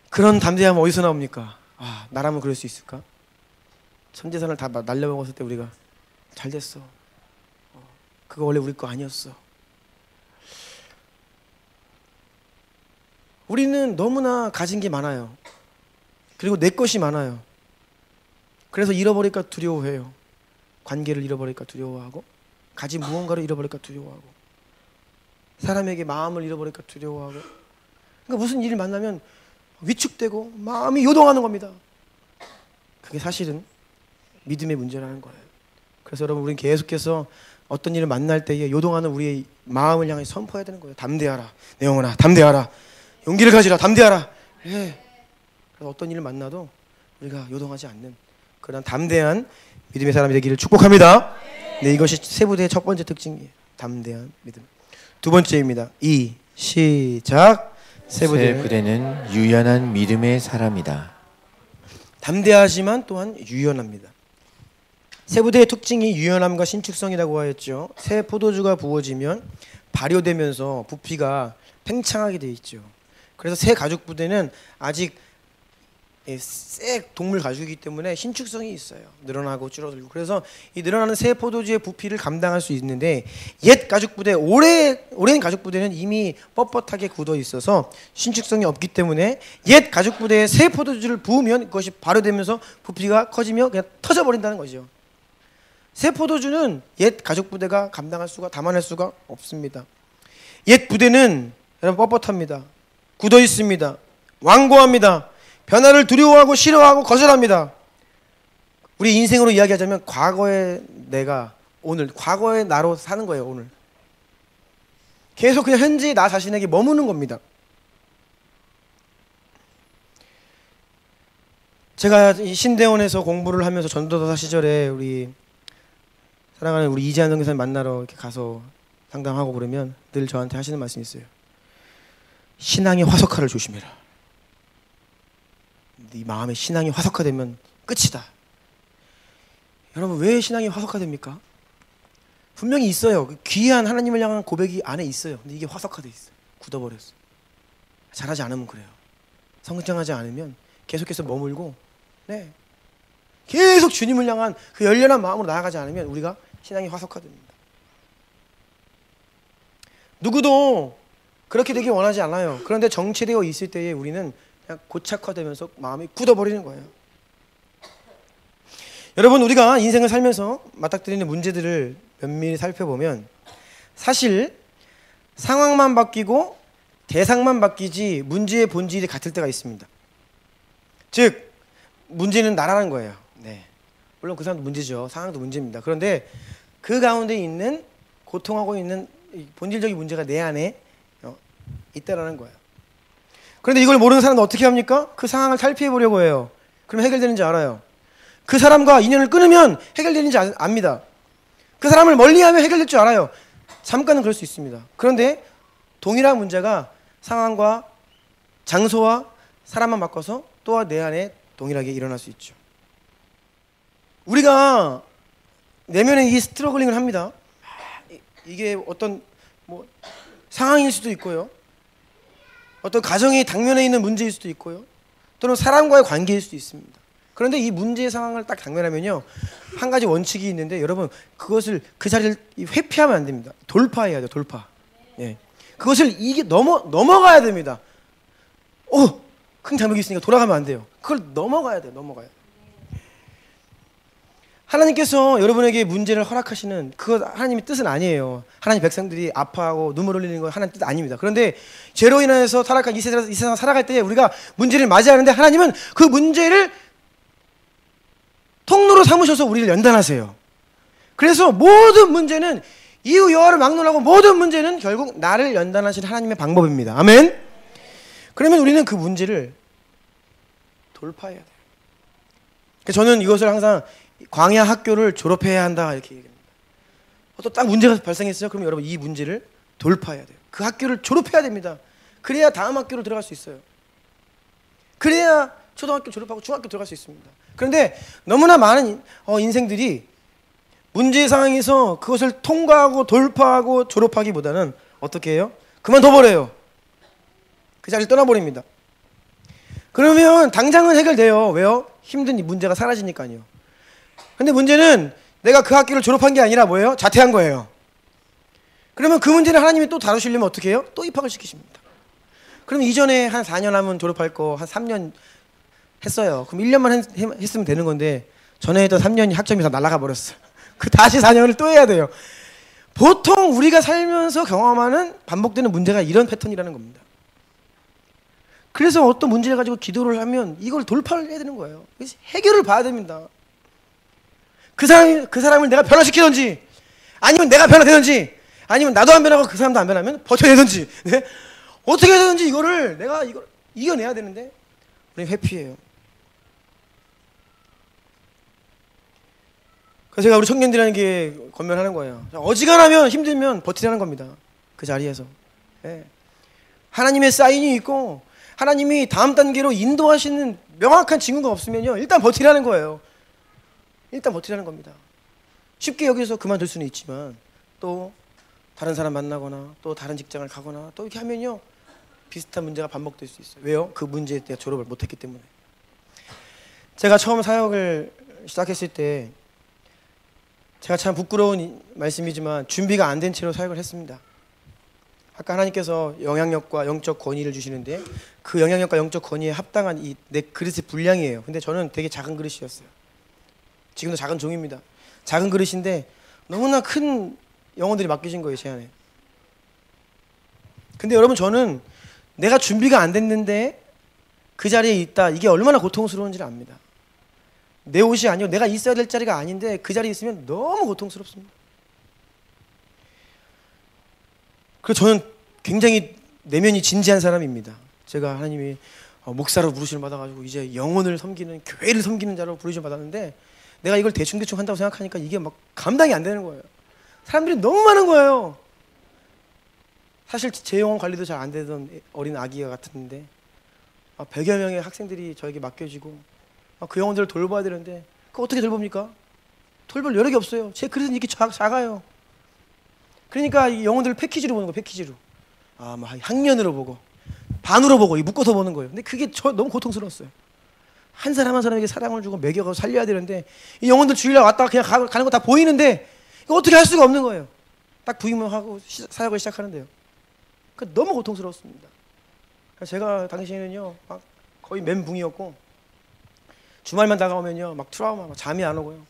S1: 그런 담대함은 어디서 나옵니까? 나라면 그럴 수 있을까? 전 재산을 다 날려먹었을 때 우리가 잘 됐어. 그거 원래 우리 거 아니었어. 우리는 너무나 가진 게 많아요. 그리고 내 것이 많아요. 그래서 잃어버릴까 두려워해요. 관계를 잃어버릴까 두려워하고, 가진 무언가를 잃어버릴까 두려워하고, 사람에게 마음을 잃어버릴까 두려워하고, 그러니까 무슨 일을 만나면 위축되고 마음이 요동하는 겁니다. 그게 사실은 믿음의 문제라는 거예요. 그래서 여러분, 우리는 계속해서 어떤 일을 만날 때에 요동하는 우리의 마음을 향해 선포해야 되는 거예요. 담대하라. 내 영혼아, 담대하라. 용기를 가지라. 담대하라. 그래. 그래서 어떤 일을 만나도 우리가 요동하지 않는 그런 담대한 믿음의 사람이 되기를 축복합니다. 네, 이것이 새 부대의 첫 번째 특징이에요. 담대한 믿음. 두 번째입니다. 시작. 새
S2: 부대는 유연한 믿음의 사람이다.
S1: 담대하지만 또한 유연합니다. 새 부대의 특징이 유연함과 신축성이라고 하였죠. 새 포도주가 부어지면 발효되면서 부피가 팽창하게 되어 있죠. 그래서 새 가죽 부대는 아직 새 동물 가죽이기 때문에 신축성이 있어요. 늘어나고 줄어들고. 그래서 이 늘어나는 새 포도주의 부피를 감당할 수 있는데, 옛 가죽 부대, 오랜 가죽 부대는 이미 뻣뻣하게 굳어 있어서 신축성이 없기 때문에 옛 가죽 부대에 새 포도주를 부으면 그것이 발효되면서 부피가 커지며 그냥 터져버린다는 거죠. 새 포도주는 옛 가죽 부대가 담아낼 수가 없습니다. 옛 부대는 여러분 뻣뻣합니다. 굳어 있습니다. 완고합니다. 변화를 두려워하고 싫어하고 거절합니다. 우리 인생으로 이야기하자면 과거의 내가 오늘, 과거의 나로 사는 거예요. 오늘 계속 그냥 현재의 나 자신에게 머무는 겁니다. 제가 이 신대원에서 공부를 하면서 전도사 시절에 우리 사랑하는 우리 이재한 선교사님 만나러 이렇게 가서 상담하고 그러면 늘 저한테 하시는 말씀이 있어요. 신앙의 화석화를 조심해라. 네 마음에 신앙이 화석화되면 끝이다. 여러분, 왜 신앙이 화석화됩니까? 분명히 있어요. 귀한 하나님을 향한 고백이 안에 있어요. 근데 이게 화석화돼 있어요. 굳어버렸어요. 잘하지 않으면 그래요. 성장하지 않으면 계속해서 머물고, 계속 주님을 향한 그 열렬한 마음으로 나아가지 않으면 우리가 신앙이 화석화됩니다. 누구도 그렇게 되길 원하지 않아요. 그런데 정체되어 있을 때에 우리는 그냥 고착화되면서 마음이 굳어버리는 거예요. 여러분, 우리가 인생을 살면서 맞닥뜨리는 문제들을 면밀히 살펴보면 사실 상황만 바뀌고 대상만 바뀌지 문제의 본질이 같을 때가 있습니다. 즉, 문제는 나라는 거예요. 물론 그 사람도 문제죠. 상황도 문제입니다. 그런데 그 가운데 있는 고통하고 있는 본질적인 문제가 내 안에 있다라는 거예요. 그런데 이걸 모르는 사람은 어떻게 합니까? 그 상황을 탈피해보려고 해요. 그러면 해결되는지 알아요. 그 사람과 인연을 끊으면 해결되는지 압니다. 그 사람을 멀리하면 해결될 줄 알아요. 잠깐은 그럴 수 있습니다. 그런데 동일한 문제가 상황과 장소와 사람만 바꿔서 또한 내 안에 동일하게 일어날 수 있죠. 우리가 내면에 이 스트러글링을 합니다. 이게 어떤 상황일 수도 있고요. 어떤 가정의 당면에 있는 문제일 수도 있고요. 또는 사람과의 관계일 수도 있습니다. 그런데 이 문제의 상황을 딱 당면하면요, 한 가지 원칙이 있는데, 여러분, 그것을 그 자리를 회피하면 안 됩니다. 돌파해야 돼요. 돌파. 그것을 이게 넘어가야 됩니다. 큰 잘못이 있으니까 돌아가면 안 돼요. 그걸 넘어가야 돼요. 넘어가야 돼요. 하나님께서 여러분에게 문제를 허락하시는 그것 하나님의 뜻은 아니에요. 하나님 백성들이 아파하고 눈물 흘리는 건 하나님 뜻 아닙니다. 그런데 죄로 인해서 타락한 이 세상 살아갈 때 우리가 문제를 맞이하는데 하나님은 그 문제를 통로로 삼으셔서 우리를 연단하세요. 그래서 모든 문제는 이유 여하를 막론하고 모든 문제는 결국 나를 연단하시는 하나님의 방법입니다. 아멘. 그러면 우리는 그 문제를 돌파해야 돼요. 저는 이것을 항상 광야 학교를 졸업해야 한다 이렇게 얘기합니다. 또 딱 문제가 발생했어요. 그러면 여러분 이 문제를 돌파해야 돼요. 그 학교를 졸업해야 됩니다. 그래야 다음 학교로 들어갈 수 있어요. 그래야 초등학교 졸업하고 중학교 들어갈 수 있습니다. 그런데 너무나 많은 인생들이 문제 상황에서 그것을 통과하고 돌파하고 졸업하기보다는 어떻게 해요? 그만둬버려요. 그 자리를 떠나버립니다. 그러면 당장은 해결돼요. 왜요? 힘든 이 문제가 사라지니까요. 근데 문제는 내가 그 학교를 졸업한 게 아니라 뭐예요? 자퇴한 거예요. 그러면 그 문제를 하나님이 또 다루시려면 어떻게 해요? 또 입학을 시키십니다. 그러면 이전에 한 4년 하면 졸업할 거 한 3년 했어요. 그럼 1년만 했으면 되는 건데 전에 했던 3년이 학점이 다 날아가 버렸어요. 그 다시 4년을 또 해야 돼요. 보통 우리가 살면서 경험하는 반복되는 문제가 이런 패턴이라는 겁니다. 그래서 어떤 문제를 가지고 기도를 하면 이걸 돌파를 해야 되는 거예요. 그래서 해결을 봐야 됩니다. 그 사람을 내가 변화시키든지 아니면 내가 변화되든지 아니면 나도 안 변하고 그 사람도 안 변하면 버텨내든지 어떻게 해야되는지 이거를 내가 이걸 이겨내야 되는데 우리 회피해요. 그래서 제가 우리 청년들에게 권면하는 거예요. 어지간하면 힘들면 버티라는 겁니다. 그 자리에서. 하나님의 사인이 있고 하나님이 다음 단계로 인도하시는 명확한 징후가 없으면요 일단 버티라는 거예요. 일단 버티라는 겁니다. 쉽게 여기서 그만둘 수는 있지만 또 다른 사람 만나거나 또 다른 직장을 가거나 또 이렇게 하면요 비슷한 문제가 반복될 수 있어요. 왜요? 그 문제에 대해 졸업을 못했기 때문에. 제가 처음 사역을 시작했을 때 제가 참 부끄러운 말씀이지만 준비가 안 된 채로 사역을 했습니다. 아까 하나님께서 영향력과 영적 권위를 주시는데 그 영향력과 영적 권위에 합당한 이 내 그릇의 분량이에요. 근데 저는 되게 작은 그릇이었어요. 지금도 작은 종입니다. 작은 그릇인데 너무나 큰 영혼들이 맡겨진 거예요, 제 안에. 근데 여러분, 저는 내가 준비가 안 됐는데 그 자리에 있다, 이게 얼마나 고통스러운지를 압니다. 내 옷이 아니고 내가 있어야 될 자리가 아닌데 그 자리에 있으면 너무 고통스럽습니다. 그래서 저는 굉장히 내면이 진지한 사람입니다. 제가 하나님이 목사로 부르심을 받아가지고 이제 영혼을 섬기는, 교회를 섬기는 자로 부르심을 받았는데 내가 이걸 대충대충 한다고 생각하니까 이게 막 감당이 안 되는 거예요. 사람들이 너무 많은 거예요. 사실 제 영혼 관리도 잘 안 되던 어린 아기와 같은데 100여 명의 학생들이 저에게 맡겨지고 그 영혼들을 돌봐야 되는데 그거 어떻게 돌봅니까? 돌볼 여력이 없어요. 제 그릇은 이렇게 작아요. 그러니까 이 영혼들을 패키지로 보는 거예요. 패키지로. 뭐 학년으로 보고 반으로 보고 묶어서 보는 거예요. 근데 그게 너무 고통스러웠어요. 한 사람 한 사람에게 사랑을 주고 먹여가고 살려야 되는데 이 영혼들 주일날 왔다가 그냥 가는 거 다 보이는데 이거 어떻게 할 수가 없는 거예요. 딱 부임을 하고 사역을 시작하는데요. 그러니까 너무 고통스러웠습니다. 제가 당시에는요 막 거의 멘붕이었고 주말만 다가오면요 막 트라우마, 막 잠이 안 오고요.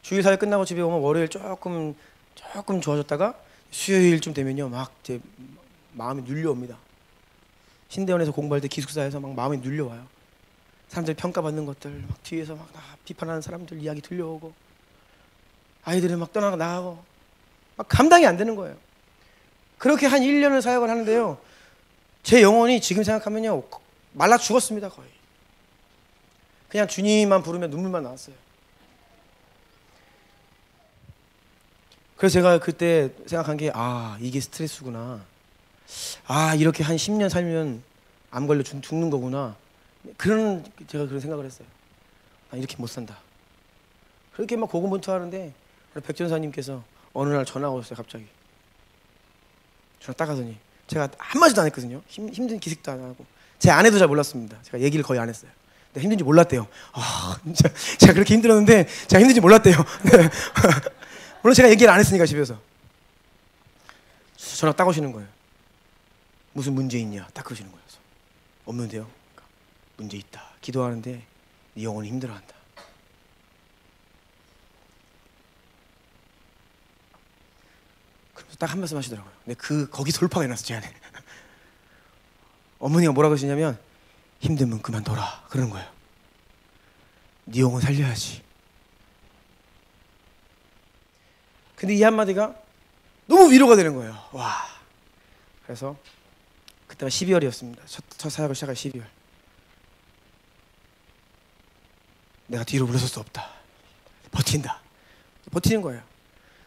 S1: 주일 사역 끝나고 집에 오면 월요일 조금 좋아졌다가 수요일쯤 되면요 막 제 마음이 눌려옵니다. 신대원에서 공부할 때 기숙사에서 막 마음이 눌려와요. 사람들 평가받는 것들, 막 뒤에서 막 비판하는 사람들 이야기 들려오고 아이들은 막 떠나가고 막 감당이 안 되는 거예요. 그렇게 한 1년을 사역을 하는데요 제 영혼이 지금 생각하면요 말라 죽었습니다. 거의 그냥 주님만 부르면 눈물만 나왔어요. 그래서 제가 그때 생각한 게 이게 스트레스구나. 이렇게 한 10년 살면 암 걸려 죽는 거구나. 제가 그런 생각을 했어요. 이렇게 못 산다. 그렇게 막 고군분투하는데 우리 백전사님께서 어느 날 전화가 오셨어요. 갑자기 전화 딱 하더니 제가 한마디도 안 했거든요. 힘든 기색도 안 하고 제 아내도 잘 몰랐습니다. 제가 얘기를 거의 안 했어요. 근데 힘든지 몰랐대요. 제가 그렇게 힘들었는데 제가 힘든지 몰랐대요. 물론 제가 얘기를 안 했으니까 집에서 전화 딱 오시는 거예요. 무슨 문제 있냐 딱 그러시는 거예요. 없는데요. 그러니까, 문제 있다. 기도하는데 네 영혼이 힘들어한다. 그래서 딱 한 말씀 하시더라고요. 근데 거기 돌파가 해놨어 제 안에. 어머니가 뭐라 그러시냐면 힘들면 그만둬라 그러는 거예요. 네 영혼 살려야지. 근데 이 한마디가 너무 위로가 되는 거예요. 와. 그래서 그때가 12월이었습니다. 첫 사역을 시작할 12월. 내가 뒤로 물러설 수 없다. 버틴다. 버티는 거예요.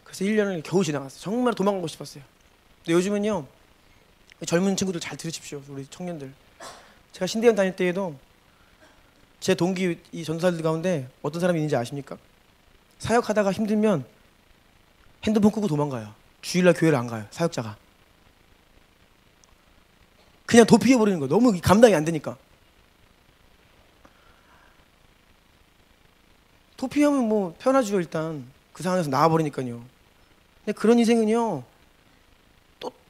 S1: 그래서 1년을 겨우 지나갔어요. 정말 도망가고 싶었어요. 근데 요즘은요 젊은 친구들 잘 들으십시오. 우리 청년들. 제가 신대원 다닐 때에도 제 동기 이 전도사들 가운데 어떤 사람이 있는지 아십니까? 사역하다가 힘들면 핸드폰 끄고 도망가요. 주일날 교회를 안 가요. 사역자가. 그냥 도피해버리는 거예요. 너무 감당이 안 되니까. 도피하면 뭐 편하죠. 일단 그 상황에서 나와버리니까요. 근데 그런 인생은요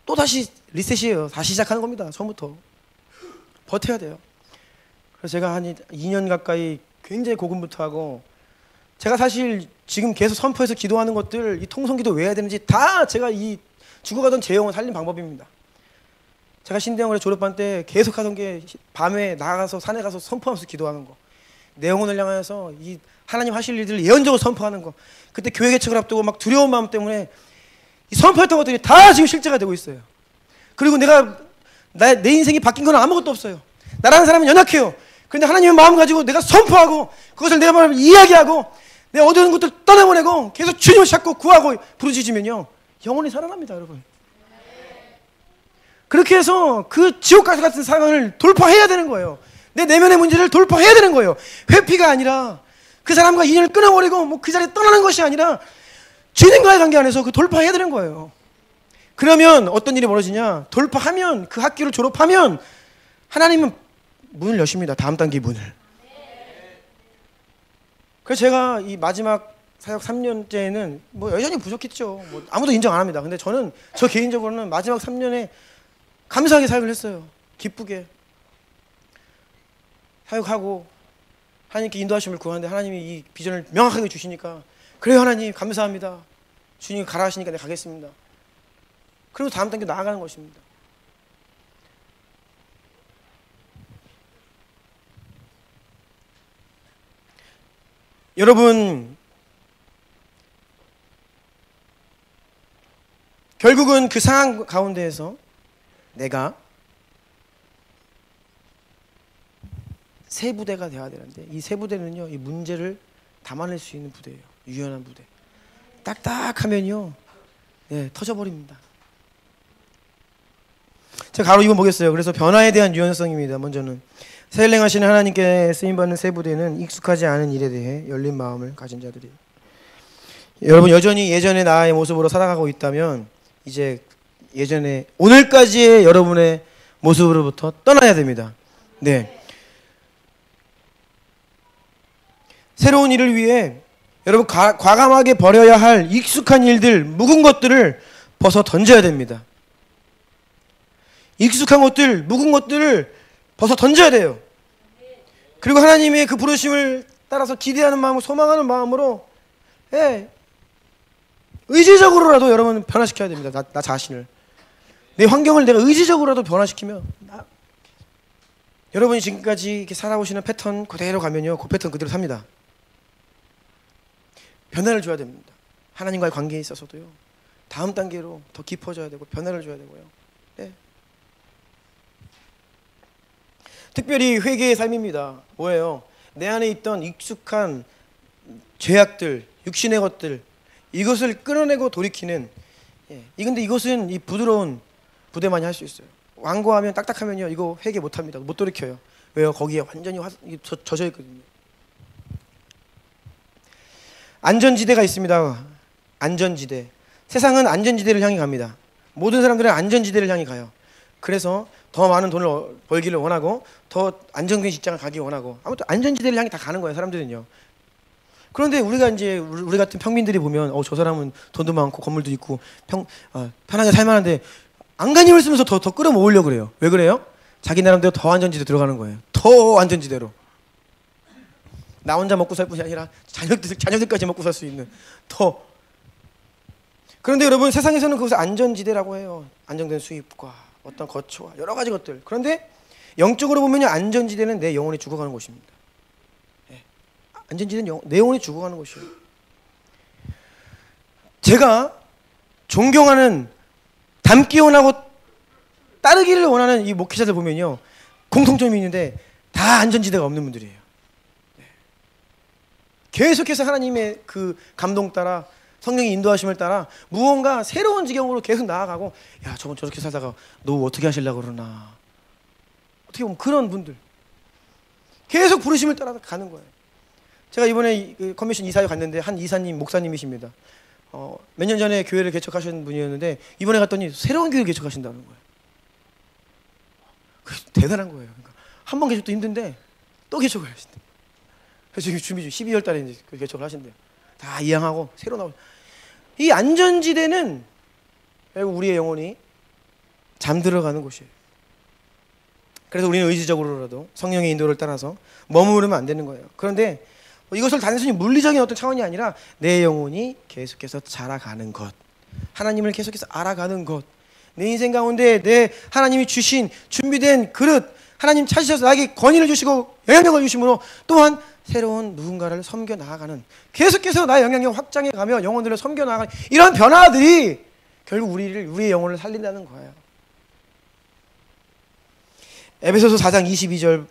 S1: 또 다시 리셋이에요. 다시 시작하는 겁니다. 처음부터. 버텨야 돼요. 그래서 제가 한 2년 가까이 굉장히 고군분투하고 제가 사실 지금 계속 선포해서 기도하는 것들 이 통성기도 왜 해야 되는지 다 제가 이 죽어가던 제 영혼 살린 방법입니다. 제가 신대영원에 졸업반 때 계속 하던 게 밤에 나가서 산에 가서 선포하면서 기도하는 거, 내 영혼을 향해서 이 하나님 하실 일들을 예언적으로 선포하는 거. 그때 교회 개척을 앞두고 막 두려운 마음 때문에 이 선포했던 것들이 다 지금 실제가 되고 있어요. 그리고 내 인생이 바뀐 건 아무것도 없어요. 나라는 사람은 연약해요. 그런데 하나님의 마음 가지고 내가 선포하고 그것을 내 마음을 이야기하고 내 어두운 것들 떠내보내고 계속 주님을 찾고 구하고 부르짖으면요 영혼이 살아납니다. 여러분. 그렇게 해서 그 지옥과 같은 상황을 돌파해야 되는 거예요. 내 내면의 문제를 돌파해야 되는 거예요. 회피가 아니라 그 사람과 인연을 끊어버리고 뭐 그 자리에 떠나는 것이 아니라 주님과의 관계 안에서 그 돌파해야 되는 거예요. 그러면 어떤 일이 벌어지냐? 돌파하면, 그 학교를 졸업하면 하나님은 문을 여십니다. 다음 단계 문을. 그래서 제가 이 마지막 사역 3년째는 뭐 여전히 부족했죠. 뭐 아무도 인정 안 합니다. 근데 저는 저 개인적으로는 마지막 3년에 감사하게 사역을 했어요. 기쁘게 사역하고 하나님께 인도하심을 구하는데 하나님이 이 비전을 명확하게 주시니까 그래요 하나님 감사합니다. 주님이 가라 하시니까 내가 가겠습니다. 그리고 다음 단계 나아가는 것입니다. 여러분, 결국은 그 상황 가운데에서 내가 새 부대가 되어야 되는데, 이 새 부대는요, 이 문제를 담아낼 수 있는 부대예요. 유연한 부대. 딱딱하면요, 터져버립니다. 제가 가로 이번 보겠어요. 그래서 변화에 대한 유연성입니다. 먼저는 새 일 행하시는 하나님께 쓰임받는 새 부대는 익숙하지 않은 일에 대해 열린 마음을 가진 자들이에요. 여러분, 여전히 예전의 나의 모습으로 살아가고 있다면 이제 예전에 오늘까지의 여러분의 모습으로부터 떠나야 됩니다. 네. 새로운 일을 위해 여러분 과감하게 버려야 할 익숙한 일들, 묵은 것들을 벗어 던져야 됩니다. 익숙한 것들, 묵은 것들을 벗어 던져야 돼요. 그리고 하나님의 그 부르심을 따라서 기대하는 마음, 소망하는 마음으로 의지적으로라도 여러분 변화시켜야 됩니다. 나 자신을. 내 환경을 내가 의지적으로라도 변화시키면 여러분이 지금까지 이렇게 살아오시는 패턴 그대로 가면요, 그 패턴 그대로 삽니다. 변화를 줘야 됩니다. 하나님과의 관계에 있어서도요, 다음 단계로 더 깊어져야 되고 변화를 줘야 되고요. 네. 특별히 회개의 삶입니다. 뭐예요? 내 안에 있던 익숙한 죄악들, 육신의 것들, 이것을 끌어내고 돌이키는. 근데 이것은 이 부드러운 부대만이 할 수 있어요. 완고하면 딱딱하면요, 이거 회개 못합니다. 못 돌이켜요. 왜요? 거기에 완전히 젖어 있거든요. 안전지대가 있습니다. 안전지대. 세상은 안전지대를 향해 갑니다. 모든 사람들은 안전지대를 향해 가요. 그래서 더 많은 돈을 벌기를 원하고 더 안정된 직장을 가기 원하고, 아무튼 안전지대를 향해 다 가는 거예요, 사람들은요. 그런데 우리가 이제 우리 같은 평민들이 보면 저 사람은 돈도 많고 건물도 있고 편하게 살만한데 안간힘을 쓰면서 더 끌어모으려고 그래요. 왜 그래요? 자기 나름대로 더 안전지대 들어가는 거예요. 더 안전지대로. 나 혼자 먹고 살 뿐이 아니라 자녀들까지 먹고 살 수 있는 더. 그런데 여러분, 세상에서는 그것을 안전지대라고 해요. 안정된 수입과 어떤 거처와 여러 가지 것들. 그런데 영적으로 보면 안전지대는 내 영혼이 죽어가는 곳입니다. 안전지대는 내 영혼이 죽어가는 곳이에요. 제가 존경하는, 닮기 원하고 따르기를 원하는 이 목회자들 보면요, 공통점이 있는데 다 안전지대가 없는 분들이에요. 계속해서 하나님의 그 감동 따라, 성령의 인도하심을 따라 무언가 새로운 지경으로 계속 나아가고, 야, 저건 저렇게 살다가 너 어떻게 하시려고 그러나, 어떻게 보면 그런 분들 계속 부르심을 따라 가는 거예요. 제가 이번에 커미션 이사회 갔는데 한 이사님, 목사님이십니다. 몇 년 전에 교회를 개척하신 분이었는데 이번에 갔더니 새로운 교회를 개척하신다는 거예요. 대단한 거예요. 그러니까 한 번 개척도 힘든데 또 개척을 하신대. 그래서 지금 준비 중 12월 달에 이제 개척을 하신대요. 다 이양하고 새로 나오. 이 안전지대는 결국 우리의 영혼이 잠들어가는 곳이에요. 그래서 우리는 의지적으로라도 성령의 인도를 따라서 머무르면 안 되는 거예요. 그런데 이것을 단순히 물리적인 어떤 차원이 아니라 내 영혼이 계속해서 자라가는 것, 하나님을 계속해서 알아가는 것, 내 인생 가운데 내 하나님이 주신 준비된 그릇, 하나님 찾으셔서 나에게 권위를 주시고 영향력을 주심으로 또한 새로운 누군가를 섬겨 나아가는, 계속해서 나의 영향력 확장해 가며 영혼들을 섬겨 나아가는 이런 변화들이 결국 우리의 영혼을 살린다는 거예요. 에베소서 4장 22절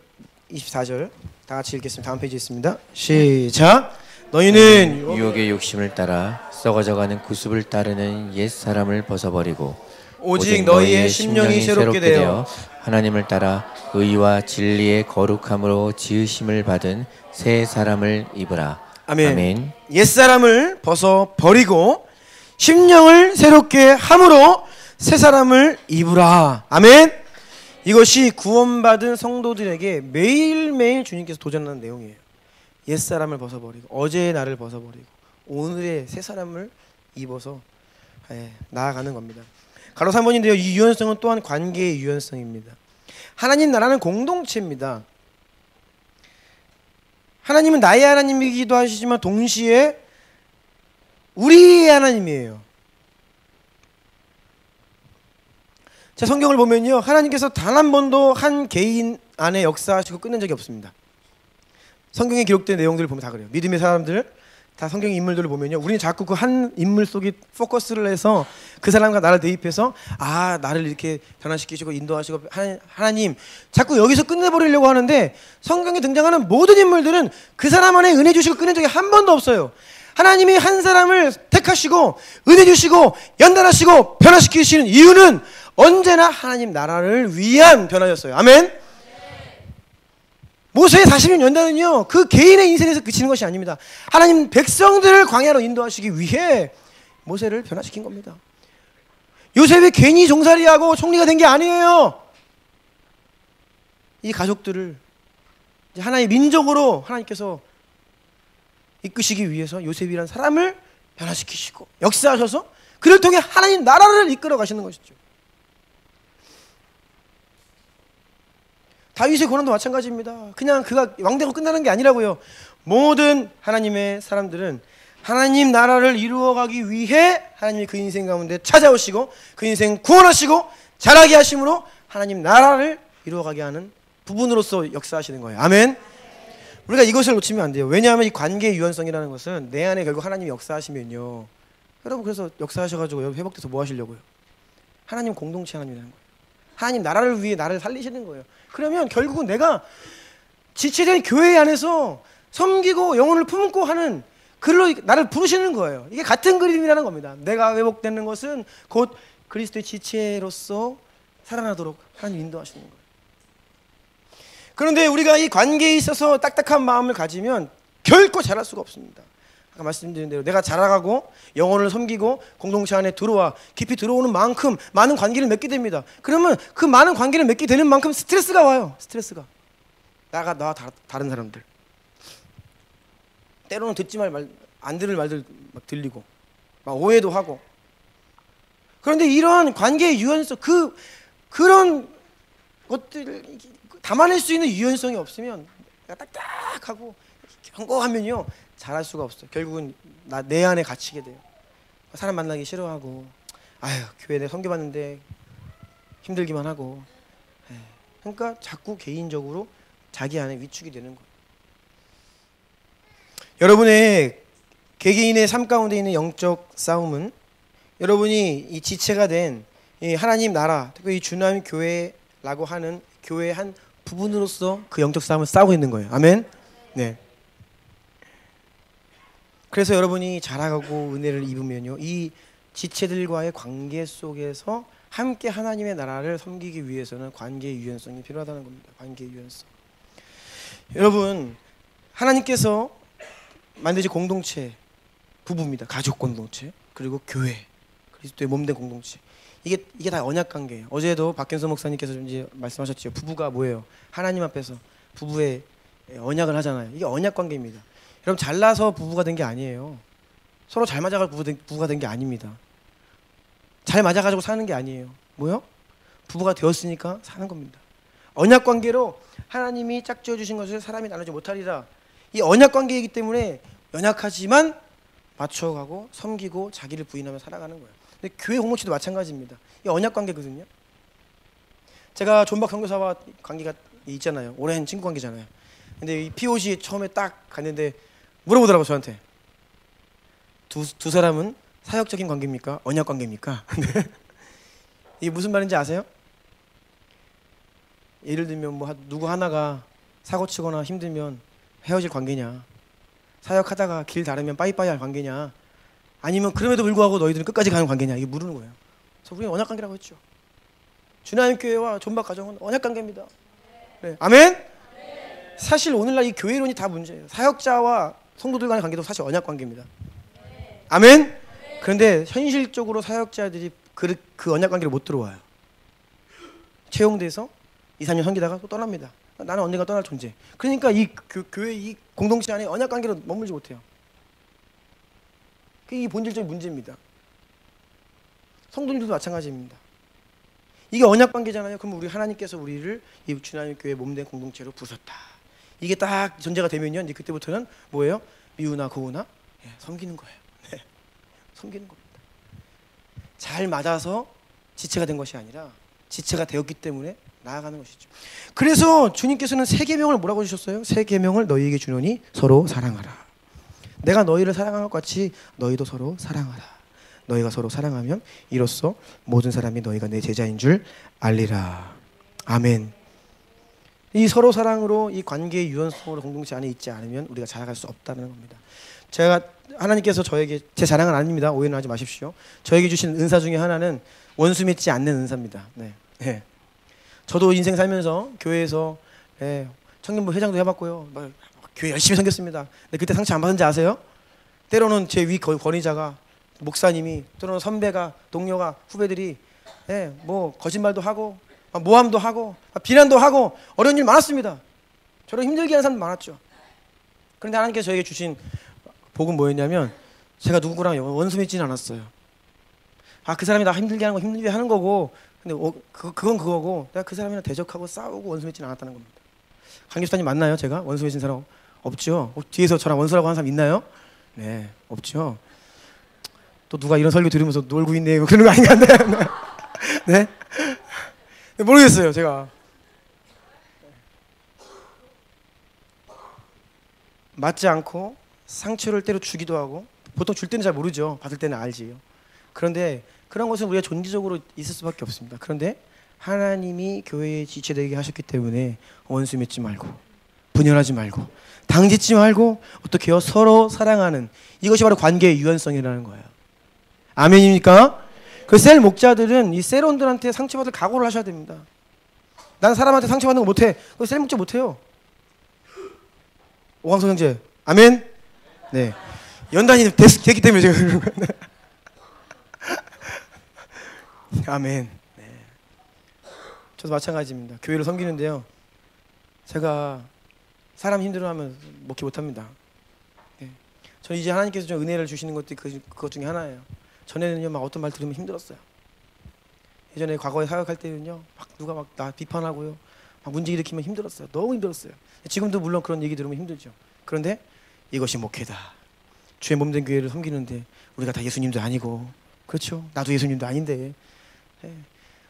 S1: 24절 다 같이 읽겠습니다. 다음 페이지에 있습니다. 시작. 너희는
S2: 유혹의 욕심을 따라 썩어져가는 구습을 따르는 옛 사람을 벗어버리고
S1: 오직 너희의 심령이 새롭게 되어
S2: 하나님을 따라 의와 진리의 거룩함으로 지으심을 받은 새 사람을 입으라.
S1: 아멘. 옛 사람을 벗어 버리고 심령을 새롭게 함으로 새 사람을 입으라. 아멘. 이것이 구원받은 성도들에게 매일매일 주님께서 도전하는 내용이에요. 옛사람을 벗어버리고 어제의 나를 벗어버리고 오늘의 새 사람을 입어서 나아가는 겁니다. 가로 3번인데요. 이 유연성은 또한 관계의 유연성입니다. 하나님 나라는 공동체입니다. 하나님은 나의 하나님이기도 하시지만 동시에 우리의 하나님이에요. 자, 성경을 보면요, 하나님께서 단 한 번도 한 개인 안에 역사하시고 끝낸 적이 없습니다. 성경에 기록된 내용들을 보면 다 그래요. 믿음의 사람들, 다 성경 인물들을 보면요, 우리는 자꾸 그 한 인물 속에 포커스를 해서 그 사람과 나를 대입해서 나를 이렇게 변화시키시고 인도하시고 하나님 자꾸 여기서 끝내버리려고 하는데, 성경에 등장하는 모든 인물들은 그 사람 안에 은혜 주시고 끝낸 적이 한 번도 없어요. 하나님이 한 사람을 택하시고 은혜 주시고 연단하시고 변화시키시는 이유는 언제나 하나님 나라를 위한 변화였어요. 아멘. 모세의 40년 연단은요, 그 개인의 인생에서 그치는 것이 아닙니다. 하나님 백성들을 광야로 인도하시기 위해 모세를 변화시킨 겁니다. 요셉이 괜히 종살이하고 총리가 된 게 아니에요. 이 가족들을 이제 하나의 민족으로 하나님께서 이끄시기 위해서 요셉이라는 사람을 변화시키시고 역사하셔서 그를 통해 하나님 나라를 이끌어 가시는 것이죠. 다윗의 고난도 마찬가지입니다. 그냥 그가 왕되고 끝나는 게 아니라고요. 모든 하나님의 사람들은 하나님 나라를 이루어가기 위해 하나님이 그 인생 가운데 찾아오시고 그 인생 구원하시고 자라게 하심으로 하나님 나라를 이루어가게 하는 부분으로서 역사하시는 거예요. 아멘. 우리가 이것을 놓치면 안 돼요. 왜냐하면 이 관계의 유연성이라는 것은 내 안에 결국 하나님이 역사하시면요, 여러분 그래서 역사하셔가지고 회복돼서 뭐 하시려고요? 하나님 공동체 하나님이라는 거예요. 하나님 나라를 위해 나를 살리시는 거예요. 그러면 결국은 내가 지체된 교회 안에서 섬기고 영혼을 품고 하는 글로 나를 부르시는 거예요. 이게 같은 그림이라는 겁니다. 내가 회복되는 것은 곧 그리스도의 지체로서 살아나도록 하나님 인도하시는 거예요. 그런데 우리가 이 관계에 있어서 딱딱한 마음을 가지면 결코 자랄 수가 없습니다. 아까 말씀드린 대로 내가 자라가고 영혼을 섬기고 공동체 안에 들어와 깊이 들어오는 만큼 많은 관계를 맺게 됩니다. 그러면 그 많은 관계를 맺게 되는 만큼 스트레스가 와요. 스트레스가 나와 다른 사람들, 때로는 듣지 말 안 들을 말들 막 들리고 막 오해도 하고. 그런데 이런 관계의 유연성, 그런 것들을 담아낼 수 있는 유연성이 없으면 내가 딱딱하고 견고하면요 잘할 수가 없어요. 결국은 내 안에 갇히게 돼요. 사람 만나기 싫어하고, 교회 내 섬겨봤는데 힘들기만 하고. 그러니까 자꾸 개인적으로 자기 안에 위축이 되는 거예요. 여러분의 개개인의 삶 가운데 있는 영적 싸움은 여러분이 이 지체가 된 이 하나님 나라, 특히 이 주남 교회라고 하는 교회의 한 부분으로서 그 영적 싸움을 싸우고 있는 거예요. 아멘. 네. 그래서 여러분이 자라가고 은혜를 입으면요, 이 지체들과의 관계 속에서 함께 하나님의 나라를 섬기기 위해서는 관계의 유연성이 필요하다는 겁니다. 관계의 유연성. 여러분, 하나님께서 만드신 공동체, 부부입니다. 가족 공동체, 그리고 교회, 그리스도의 몸된 공동체. 이게 다 언약 관계예요. 어제도 박현서 목사님께서 이제 말씀하셨죠. 부부가 뭐예요? 하나님 앞에서 부부의 언약을 하잖아요. 이게 언약 관계입니다. 여러분, 잘나서 부부가 된 게 아니에요. 서로 잘 맞아가지고 부부가 된 게 아닙니다. 잘 맞아가지고 사는 게 아니에요. 뭐요? 부부가 되었으니까 사는 겁니다. 언약 관계로 하나님이 짝지어 주신 것을 사람이 나누지 못하리라. 이 언약 관계이기 때문에 연약하지만 맞춰가고 섬기고 자기를 부인하며 살아가는 거예요. 근데 교회 공동체도 마찬가지입니다. 이 언약 관계거든요. 제가 존박 선교사와 관계가 있잖아요. 오랜 친구 관계잖아요. 근데 이 POC 처음에 딱 갔는데 물어보더라고, 저한테. 두 사람은 사역적인 관계입니까? 언약 관계입니까? 이게 무슨 말인지 아세요? 예를 들면 뭐 누구 하나가 사고 치거나 힘들면 헤어질 관계냐, 사역하다가 길 다르면 빠이빠이 할 관계냐, 아니면 그럼에도 불구하고 너희들은 끝까지 가는 관계냐, 이게 물으는 거예요. 그래서 우리는 언약 관계라고 했죠. 주나님 교회와 존박 가정은 언약 관계입니다. 네. 아멘? 사실 오늘날 이 교회론이 다 문제예요. 사역자와 성도들 간의 관계도 사실 언약 관계입니다. 아멘? 그런데 현실적으로 사역자들이 그 언약 관계를 못 들어와요. 채용돼서 2, 3년 섬기다가 또 떠납니다. 나는 언젠가 떠날 존재. 그러니까 이 교회 이 공동체 안에 언약 관계로 머물지 못해요. 그게 본질적인 문제입니다. 성도님들도 마찬가지입니다. 이게 언약 관계잖아요. 그럼 우리 하나님께서 우리를 이 주나님 교회 몸된 공동체로 부르셨다. 이게 딱 전제가 되면요, 이제 그때부터는 뭐예요? 미우나 고우나 섬기는 거예요. 네. 섬기는 겁니다. 잘 맞아서 지체가 된 것이 아니라 지체가 되었기 때문에 나아가는 것이죠. 그래서 주님께서는 세 계명을 뭐라고 주셨어요? 세 계명을 너희에게 주노니 서로 사랑하라. 내가 너희를 사랑한 것 같이 너희도 서로 사랑하라. 너희가 서로 사랑하면 이로써 모든 사람이 너희가 내 제자인 줄 알리라. 아멘. 이 서로 사랑으로 이 관계의 유연성으로 공동체 안에 있지 않으면 우리가 자라갈 수 없다는 겁니다. 제가 하나님께서 저에게, 제 자랑은 아닙니다. 오해는 하지 마십시오. 저에게 주신 은사 중에 하나는 원수 맺지 않는 은사입니다. 네. 네. 저도 인생 살면서 교회에서 청년부 회장도 해봤고요. 교회 열심히 섬겼습니다. 근데 그때 상처 안 받은지 아세요? 때로는 제 위 권위자가, 목사님이, 때로는 선배가, 동료가, 후배들이 뭐 거짓말도 하고 모함도 하고 비난도 하고 어려운 일 많았습니다. 저를 힘들게 하는 사람도 많았죠. 그런데 하나님께서 저에게 주신 복은 뭐였냐면, 제가 누구랑 원수 맺지는 않았어요. 그 사람이 나 힘들게 하는 거 힘들게 하는 거고, 근데 그건 그거고, 내가 그 사람이랑 대적하고 싸우고 원수 맺지는 않았다는 겁니다. 강 교수님 맞나요? 제가 원수 맺은 사람 없죠? 뒤에서 저랑 원수라고 하는 사람 있나요? 네, 없죠. 또 누가 이런 설교 들으면서 놀고 있네 그러는 거 아닌가? 네? 모르겠어요, 제가. 맞지 않고 상처를 때로 주기도 하고, 보통 줄 때는 잘 모르죠. 받을 때는 알지요. 그런데 그런 것은 우리가 존재적으로 있을 수밖에 없습니다. 그런데 하나님이 교회에 지체되게 하셨기 때문에 원수 맺지 말고, 분열하지 말고, 당짓지 말고, 어떻게 해요? 서로 사랑하는, 이것이 바로 관계의 유연성이라는 거예요. 아멘입니까? 그 셀 목자들은 이 셀원들한테 상처받을 각오를 하셔야 됩니다. 난 사람한테 상처받는 거 못해. 그 셀 목자 못해요. 오광석 형제, 아멘. 네, 연단이 됐기 때문에 제가 그런 거예요. 아멘. 네. 저도 마찬가지입니다. 교회를 섬기는데요, 제가 사람 힘들어하면 먹지 못합니다. 네. 저는 이제 하나님께서 좀 은혜를 주시는 것도 그것 중에 하나예요. 전에는요, 막 어떤 말 들으면 힘들었어요. 예전에 과거에 사역할 때는요, 막 누가 막 나 비판하고요, 막 문제 일으키면 힘들었어요. 너무 힘들었어요. 지금도 물론 그런 얘기 들으면 힘들죠. 그런데 이것이 목회다. 주의 몸된 교회를 섬기는데 우리가 다 예수님도 아니고, 그렇죠? 나도 예수님도 아닌데,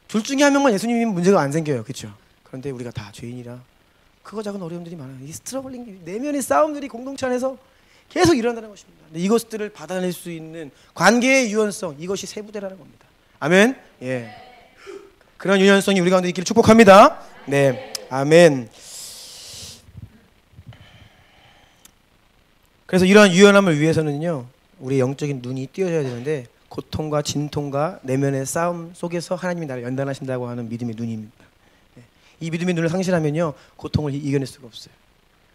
S1: 둘 중에 한 명만 예수님이면 문제가 안 생겨요, 그렇죠? 그런데 우리가 다 죄인이라 크고 작은 어려움들이 많아요. 이 스트러글링, 내면의 싸움들이 공동체 안에서 계속 일어난다는 것입니다. 근데 이것들을 받아낼 수 있는 관계의 유연성, 이것이 세부대라는 겁니다. 아멘. 예. 그런 유연성이 우리 가운데 있기를 축복합니다. 네, 아멘. 그래서 이러한 유연함을 위해서는요, 우리 영적인 눈이 띄어져야 되는데, 고통과 진통과 내면의 싸움 속에서 하나님이 나를 연단하신다고 하는 믿음의 눈입니다. 이 믿음의 눈을 상실하면요, 고통을 이겨낼 수가 없어요.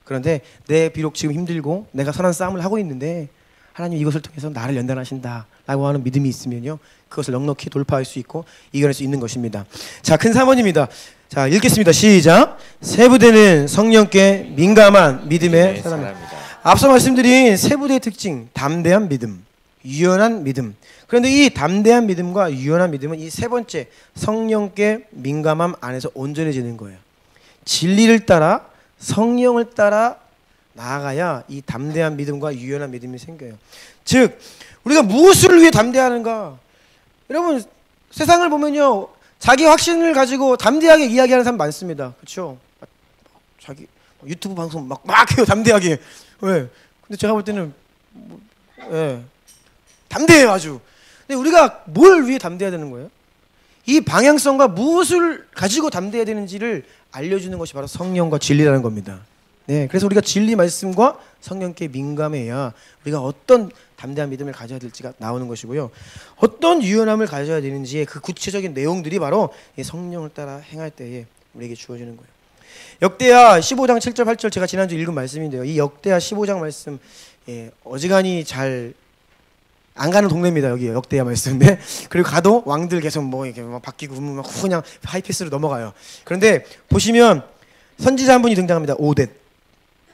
S1: 그런데 내 비록 지금 힘들고 내가 선한 싸움을 하고 있는데 하나님 이것을 통해서 나를 연단하신다라고 하는 믿음이 있으면요, 그것을 넉넉히 돌파할 수 있고 이겨낼 수 있는 것입니다. 자, 큰 3번입니다. 자, 읽겠습니다. 시작. 세부대는 성령께 민감한 믿음의 사람입니다. 앞서 말씀드린 세부대의 특징, 담대한 믿음, 유연한 믿음. 그런데 이 담대한 믿음과 유연한 믿음은 이 세 번째, 성령께 민감함 안에서 온전해지는 거예요. 진리를 따라, 성령을 따라 나아가야 이 담대한 믿음과 유연한 믿음이 생겨요. 즉, 우리가 무엇을 위해 담대하는가? 여러분, 세상을 보면요, 자기 확신을 가지고 담대하게 이야기하는 사람 많습니다. 그렇죠? 자기 유튜브 방송 막 해요, 담대하게. 왜? 근데 제가 볼 때는 담대해요, 아주. 근데 우리가 뭘 위해 담대해야 되는 거예요? 이 방향성과 무엇을 가지고 담대해야 되는지를 알려주는 것이 바로 성령과 진리라는 겁니다. 네, 그래서 우리가 진리 말씀과 성령께 민감해야 우리가 어떤 담대한 믿음을 가져야 될지가 나오는 것이고요, 어떤 유연함을 가져야 되는지의 그 구체적인 내용들이 바로 이 성령을 따라 행할 때에 우리에게 주어지는 거예요. 역대하 15장 7절 8절 제가 지난주 읽은 말씀인데요, 이 역대하 15장 말씀 어지간히 잘 안 가는 동네입니다. 여기 역대야 말씀인데 그리고 가도 왕들 계속 뭐 이렇게 막 바뀌고 막 그냥 하이패스로 넘어가요. 그런데 보시면 선지자 한 분이 등장합니다. 오뎃.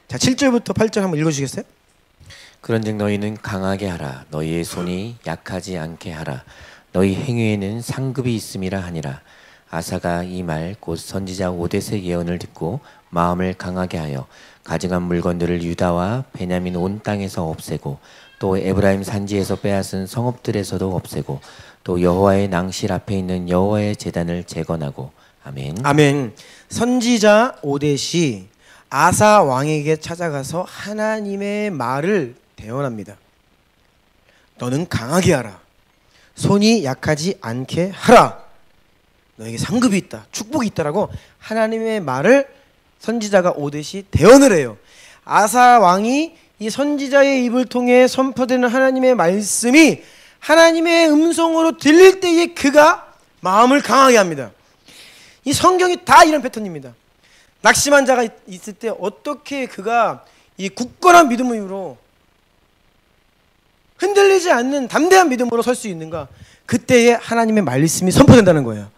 S1: 자 7절부터 8절 한번 읽어주시겠어요?
S2: 그런즉 너희는 강하게 하라. 너희의 손이 약하지 않게 하라. 너희 행위에는 상급이 있음이라 하니라. 아사가 이 말 곧 선지자 오뎃의 예언을 듣고 마음을 강하게 하여 가증한 물건들을 유다와 베냐민 온 땅에서 없애고 또 에브라임 산지에서 빼앗은 성읍들에서도 없애고 또 여호와의 낭실 앞에 있는 여호와의 제단을 재건하고. 아멘.
S1: 아멘. 선지자 오뎃이 아사 왕에게 찾아가서 하나님의 말을 대언합니다. 너는 강하게 하라. 손이 약하지 않게 하라. 너에게 상급이 있다. 축복이 있다라고 하나님의 말을 선지자가 오뎃이 대언을 해요. 아사 왕이 이 선지자의 입을 통해 선포되는 하나님의 말씀이 하나님의 음성으로 들릴 때에 그가 마음을 강하게 합니다. 이 성경이 다 이런 패턴입니다. 낙심한 자가 있을 때 어떻게 그가 이 굳건한 믿음으로 흔들리지 않는 담대한 믿음으로 설 수 있는가? 그때에 하나님의 말씀이 선포된다는 거예요.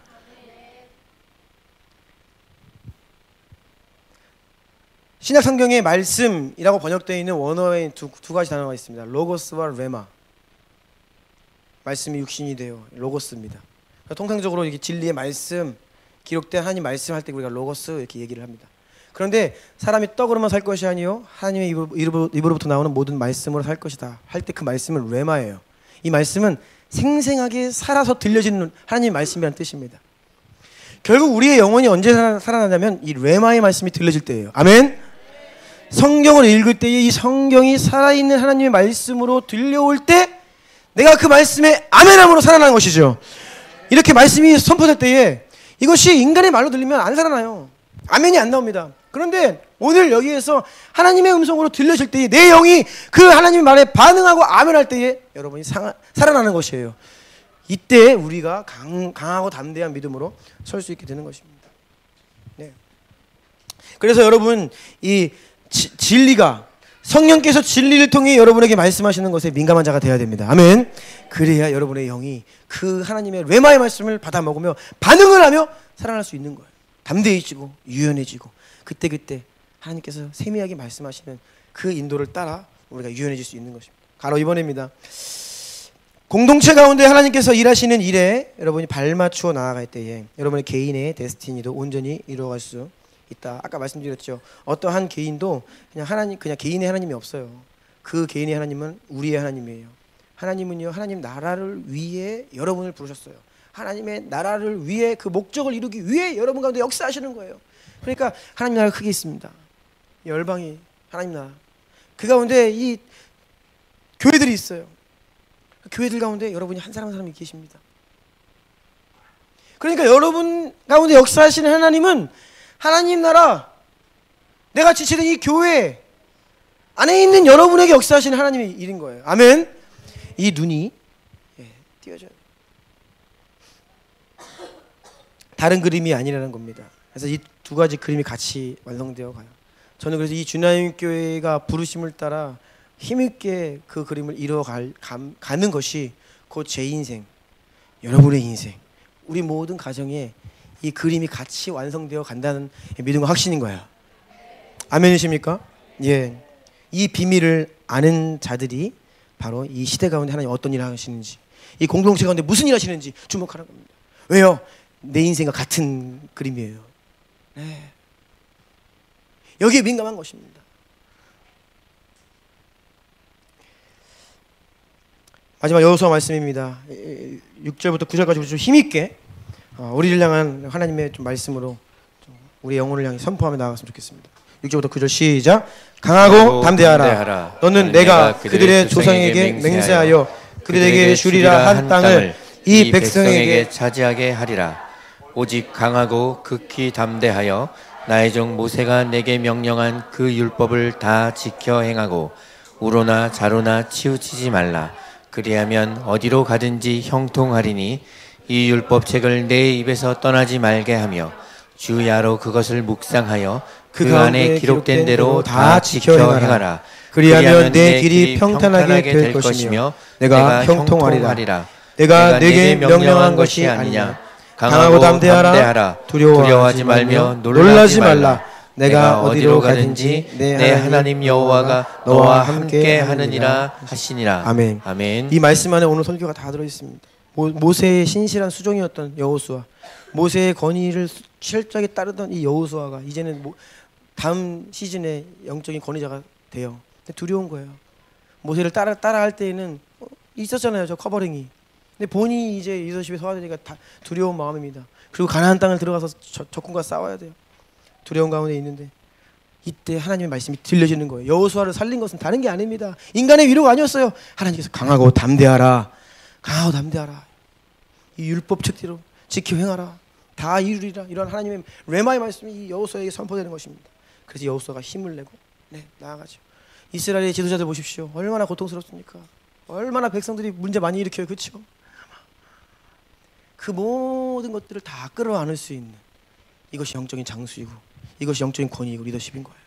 S1: 신약 성경에 말씀이라고 번역되어 있는 원어에 두 가지 단어가 있습니다. 로고스와 레마. 말씀이 육신이 되어 로고스입니다. 통상적으로 이게 진리의 말씀, 기록된 하나님 말씀 할 때 우리가 로고스 이렇게 얘기를 합니다. 그런데 사람이 떡으로만 살 것이 아니요 하나님의 입으로부터 나오는 모든 말씀으로 살 것이다 할 때 그 말씀은 레마예요. 이 말씀은 생생하게 살아서 들려지는 하나님의 말씀이라는 뜻입니다. 결국 우리의 영혼이 언제 살아나냐면 이 레마의 말씀이 들려질 때예요. 아멘. 성경을 읽을 때에 이 성경이 살아있는 하나님의 말씀으로 들려올 때 내가 그 말씀에 아멘함으로 살아나는 것이죠. 이렇게 말씀이 선포될 때에 이것이 인간의 말로 들리면 안 살아나요. 아멘이 안 나옵니다. 그런데 오늘 여기에서 하나님의 음성으로 들려질 때에 내 영이 그 하나님의 말에 반응하고 아멘할 때에 여러분이 살아나는 것이에요. 이때 우리가 강하고 담대한 믿음으로 설 수 있게 되는 것입니다. 네. 그래서 여러분 이 진리가 성령께서 진리를 통해 여러분에게 말씀하시는 것에 민감한 자가 되어야 됩니다. 아멘. 그래야 여러분의 영이 그 하나님의 레마의 말씀을 받아 먹으며 반응을 하며 살아날 수 있는 거예요. 담대해지고 유연해지고 그때 하나님께서 세미하게 말씀하시는 그 인도를 따라 우리가 유연해질 수 있는 것입니다. 가로 2번입니다. 공동체 가운데 하나님께서 일하시는 일에 여러분이 발맞추어 나아갈 때에 여러분의 개인의 데스티니도 온전히 이루어갈 수 있다. 아까 말씀드렸죠. 어떠한 개인도 그냥 개인의 하나님이 없어요. 그 개인의 하나님은 우리의 하나님이에요. 하나님은요, 하나님 나라를 위해 여러분을 부르셨어요. 하나님의 나라를 위해 그 목적을 이루기 위해 여러분 가운데 역사하시는 거예요. 그러니까 하나님 나라가 크게 있습니다. 열방이 하나님 나라. 그 가운데 이 교회들이 있어요. 교회들 가운데 여러분이 한 사람 한 사람이 계십니다. 그러니까 여러분 가운데 역사하시는 하나님은 하나님 나라, 내가 지치는 이 교회 안에 있는 여러분에게 역사하시는 하나님의 일인 거예요. 아멘. 이 눈이 띄어져요. 다른 그림이 아니라는 겁니다. 그래서 이 두 가지 그림이 같이 완성되어 가요. 저는 그래서 이 주나님 교회가 부르심을 따라 힘있게 그 그림을 이루어가는 것이 곧 제 인생, 여러분의 인생, 우리 모든 가정에 이 그림이 같이 완성되어 간다는 믿음과 확신인 거예요. 아멘이십니까? 예. 이 비밀을 아는 자들이 바로 이 시대 가운데 하나님 어떤 일을 하시는지, 이 공동체 가운데 무슨 일을 하시는지 주목하는 겁니다. 왜요? 내 인생과 같은 그림이에요. 네. 여기에 민감한 것입니다. 마지막 여호수아 말씀입니다. 6절부터 9절까지 좀 힘있게 우리를 향한 하나님의 좀 말씀으로 좀 우리 영혼을 향해 선포하며 나아갔으면 좋겠습니다. 6절부터 9절 시작. 강하고 담대하라. 너는 내가 그들의 조상에게 맹세하여 그들에게 주리라 한 땅을 이 백성에게 차지하게 하리라. 오직 강하고 극히 담대하여 나의 종 모세가 내게 명령한 그 율법을 다 지켜 행하고 우로나 자로나 치우치지 말라. 그리하면 어디로 가든지 형통하리니 이 율법책을 내 입에서 떠나지 말게 하며 주야로 그것을 묵상하여
S2: 그 안에 기록된 대로 다 지켜 행하라.
S1: 그리하면 내 길이 평탄하게 될 것이며 내가 형통하리라. 내가 내게 명령한 것이 아니냐. 강하고 담대하라. 두려워하지 말며 놀라지 말라. 내가 어디로 가든지 내 하나님 여호와가 너와 함께 하느니라 하시니라.
S2: 아멘.
S1: 아멘. 이 말씀 안에 오늘 설교가 다 들어 있습니다. 모세의 신실한 수종이었던 여호수아, 모세의 건의를 철저하게 따르던 이 여호수아가 이제는 다음 시즌에 영적인 권위자가 돼요. 두려운 거예요. 모세를 따라할 때에는 있었잖아요, 저 커버링이. 근데 본인이 이제 리더십에 서야 되니까 다 두려운 마음입니다. 그리고 가나안 땅을 들어가서 적군과 싸워야 돼요. 두려운 가운데 있는데 이때 하나님의 말씀이 들려지는 거예요. 여호수아를 살린 것은 다른 게 아닙니다. 인간의 위로가 아니었어요. 하나님께서 강하고 담대하라. 강하고 담대하라. 이 율법책대로 지켜 행하라. 다 이루리라. 이런 하나님의 레마의 말씀이 이 여호수아에게 선포되는 것입니다. 그래서 여호수아가 힘을 내고 나아가죠. 이스라엘의 지도자들 보십시오. 얼마나 고통스럽습니까? 얼마나 백성들이 문제 많이 일으켜요. 그렇죠? 그 모든 것들을 다 끌어안을 수 있는 이것이 영적인 장수이고 이것이 영적인 권위이고 리더십인 거예요.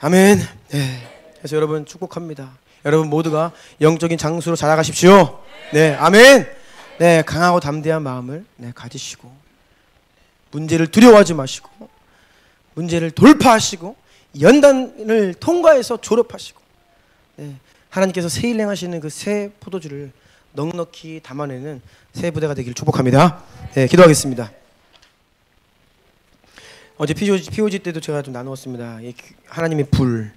S1: 아멘. 네. 그래서 여러분 축복합니다. 여러분 모두가 영적인 장수로 자라가십시오. 네, 아멘. 네, 강하고 담대한 마음을 가지시고 문제를 두려워하지 마시고 문제를 돌파하시고 연단을 통과해서 졸업하시고 하나님께서 새 일 행하시는 그 새 포도주를 넉넉히 담아내는 새 부대가 되길 축복합니다. 네, 기도하겠습니다. 어제 POG 때도 제가 좀 나누었습니다. 하나님의 불,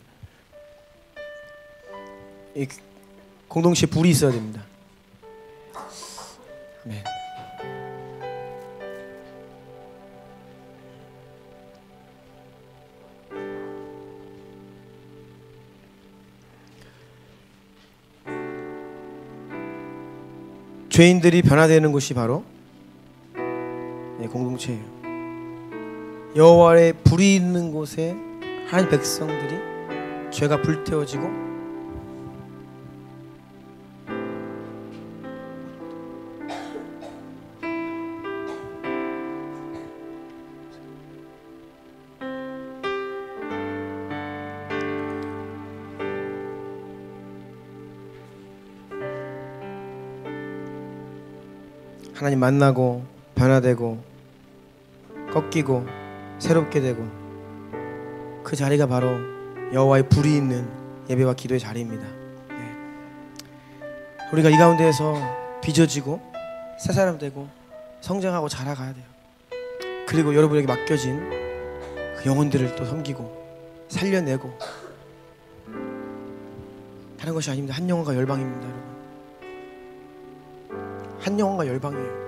S1: 공동체에 불이 있어야 됩니다. 네. 죄인들이 변화되는 곳이 바로 공동체예요. 여호와의 불이 있는 곳에 하나님 백성들이 죄가 불태워지고 하나님 만나고 변화되고 꺾이고 새롭게 되고 그 자리가 바로 여호와의 불이 있는 예배와 기도의 자리입니다. 우리가 이 가운데에서 빚어지고 새 사람 되고 성장하고 자라가야 돼요. 그리고 여러분에게 맡겨진 그 영혼들을 또 섬기고 살려내고 다른 것이 아닙니다. 한 영혼과 열방입니다, 여러분. 한 영혼과 열방이에요.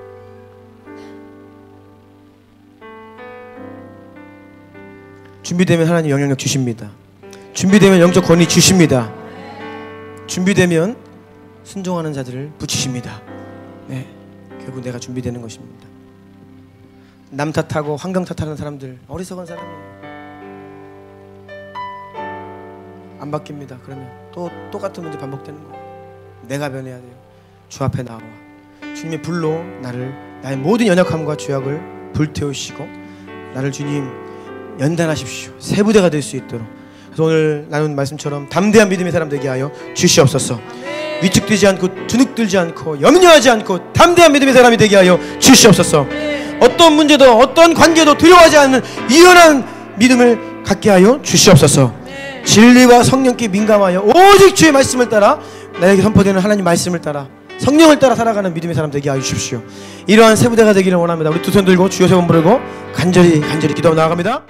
S1: 준비되면 하나님 영향력 주십니다. 준비되면 영적 권위 주십니다. 준비되면 순종하는 자들을 붙이십니다. 네, 결국 내가 준비되는 것입니다. 남 탓하고 환경 탓하는 사람들 어리석은 사람이에요. 안 바뀝니다. 그러면 또 똑같은 문제 반복되는 거예요. 내가 변해야 돼요. 주 앞에 나와 주님의 불로 나의 모든 연약함과 죄악을 불태우시고 나를 주님 연단하십시오. 새 부대가 될 수 있도록. 그래서 오늘 나눈 말씀처럼 담대한 믿음의 사람 되게 하여 주시옵소서. 위축되지 않고 주눅들지 않고 염려하지 않고 담대한 믿음의 사람이 되게 하여 주시옵소서. 어떤 문제도 어떤 관계도 두려워하지 않는 유연한 믿음을 갖게 하여 주시옵소서. 진리와 성령께 민감하여 오직 주의 말씀을 따라 나에게 선포되는 하나님 말씀을 따라 성령을 따라 살아가는 믿음의 사람 되게 하여 주십시오. 이러한 새 부대가 되기를 원합니다. 우리 두 손 들고 주여 세 번 부르고 간절히 기도하고 나아갑니다.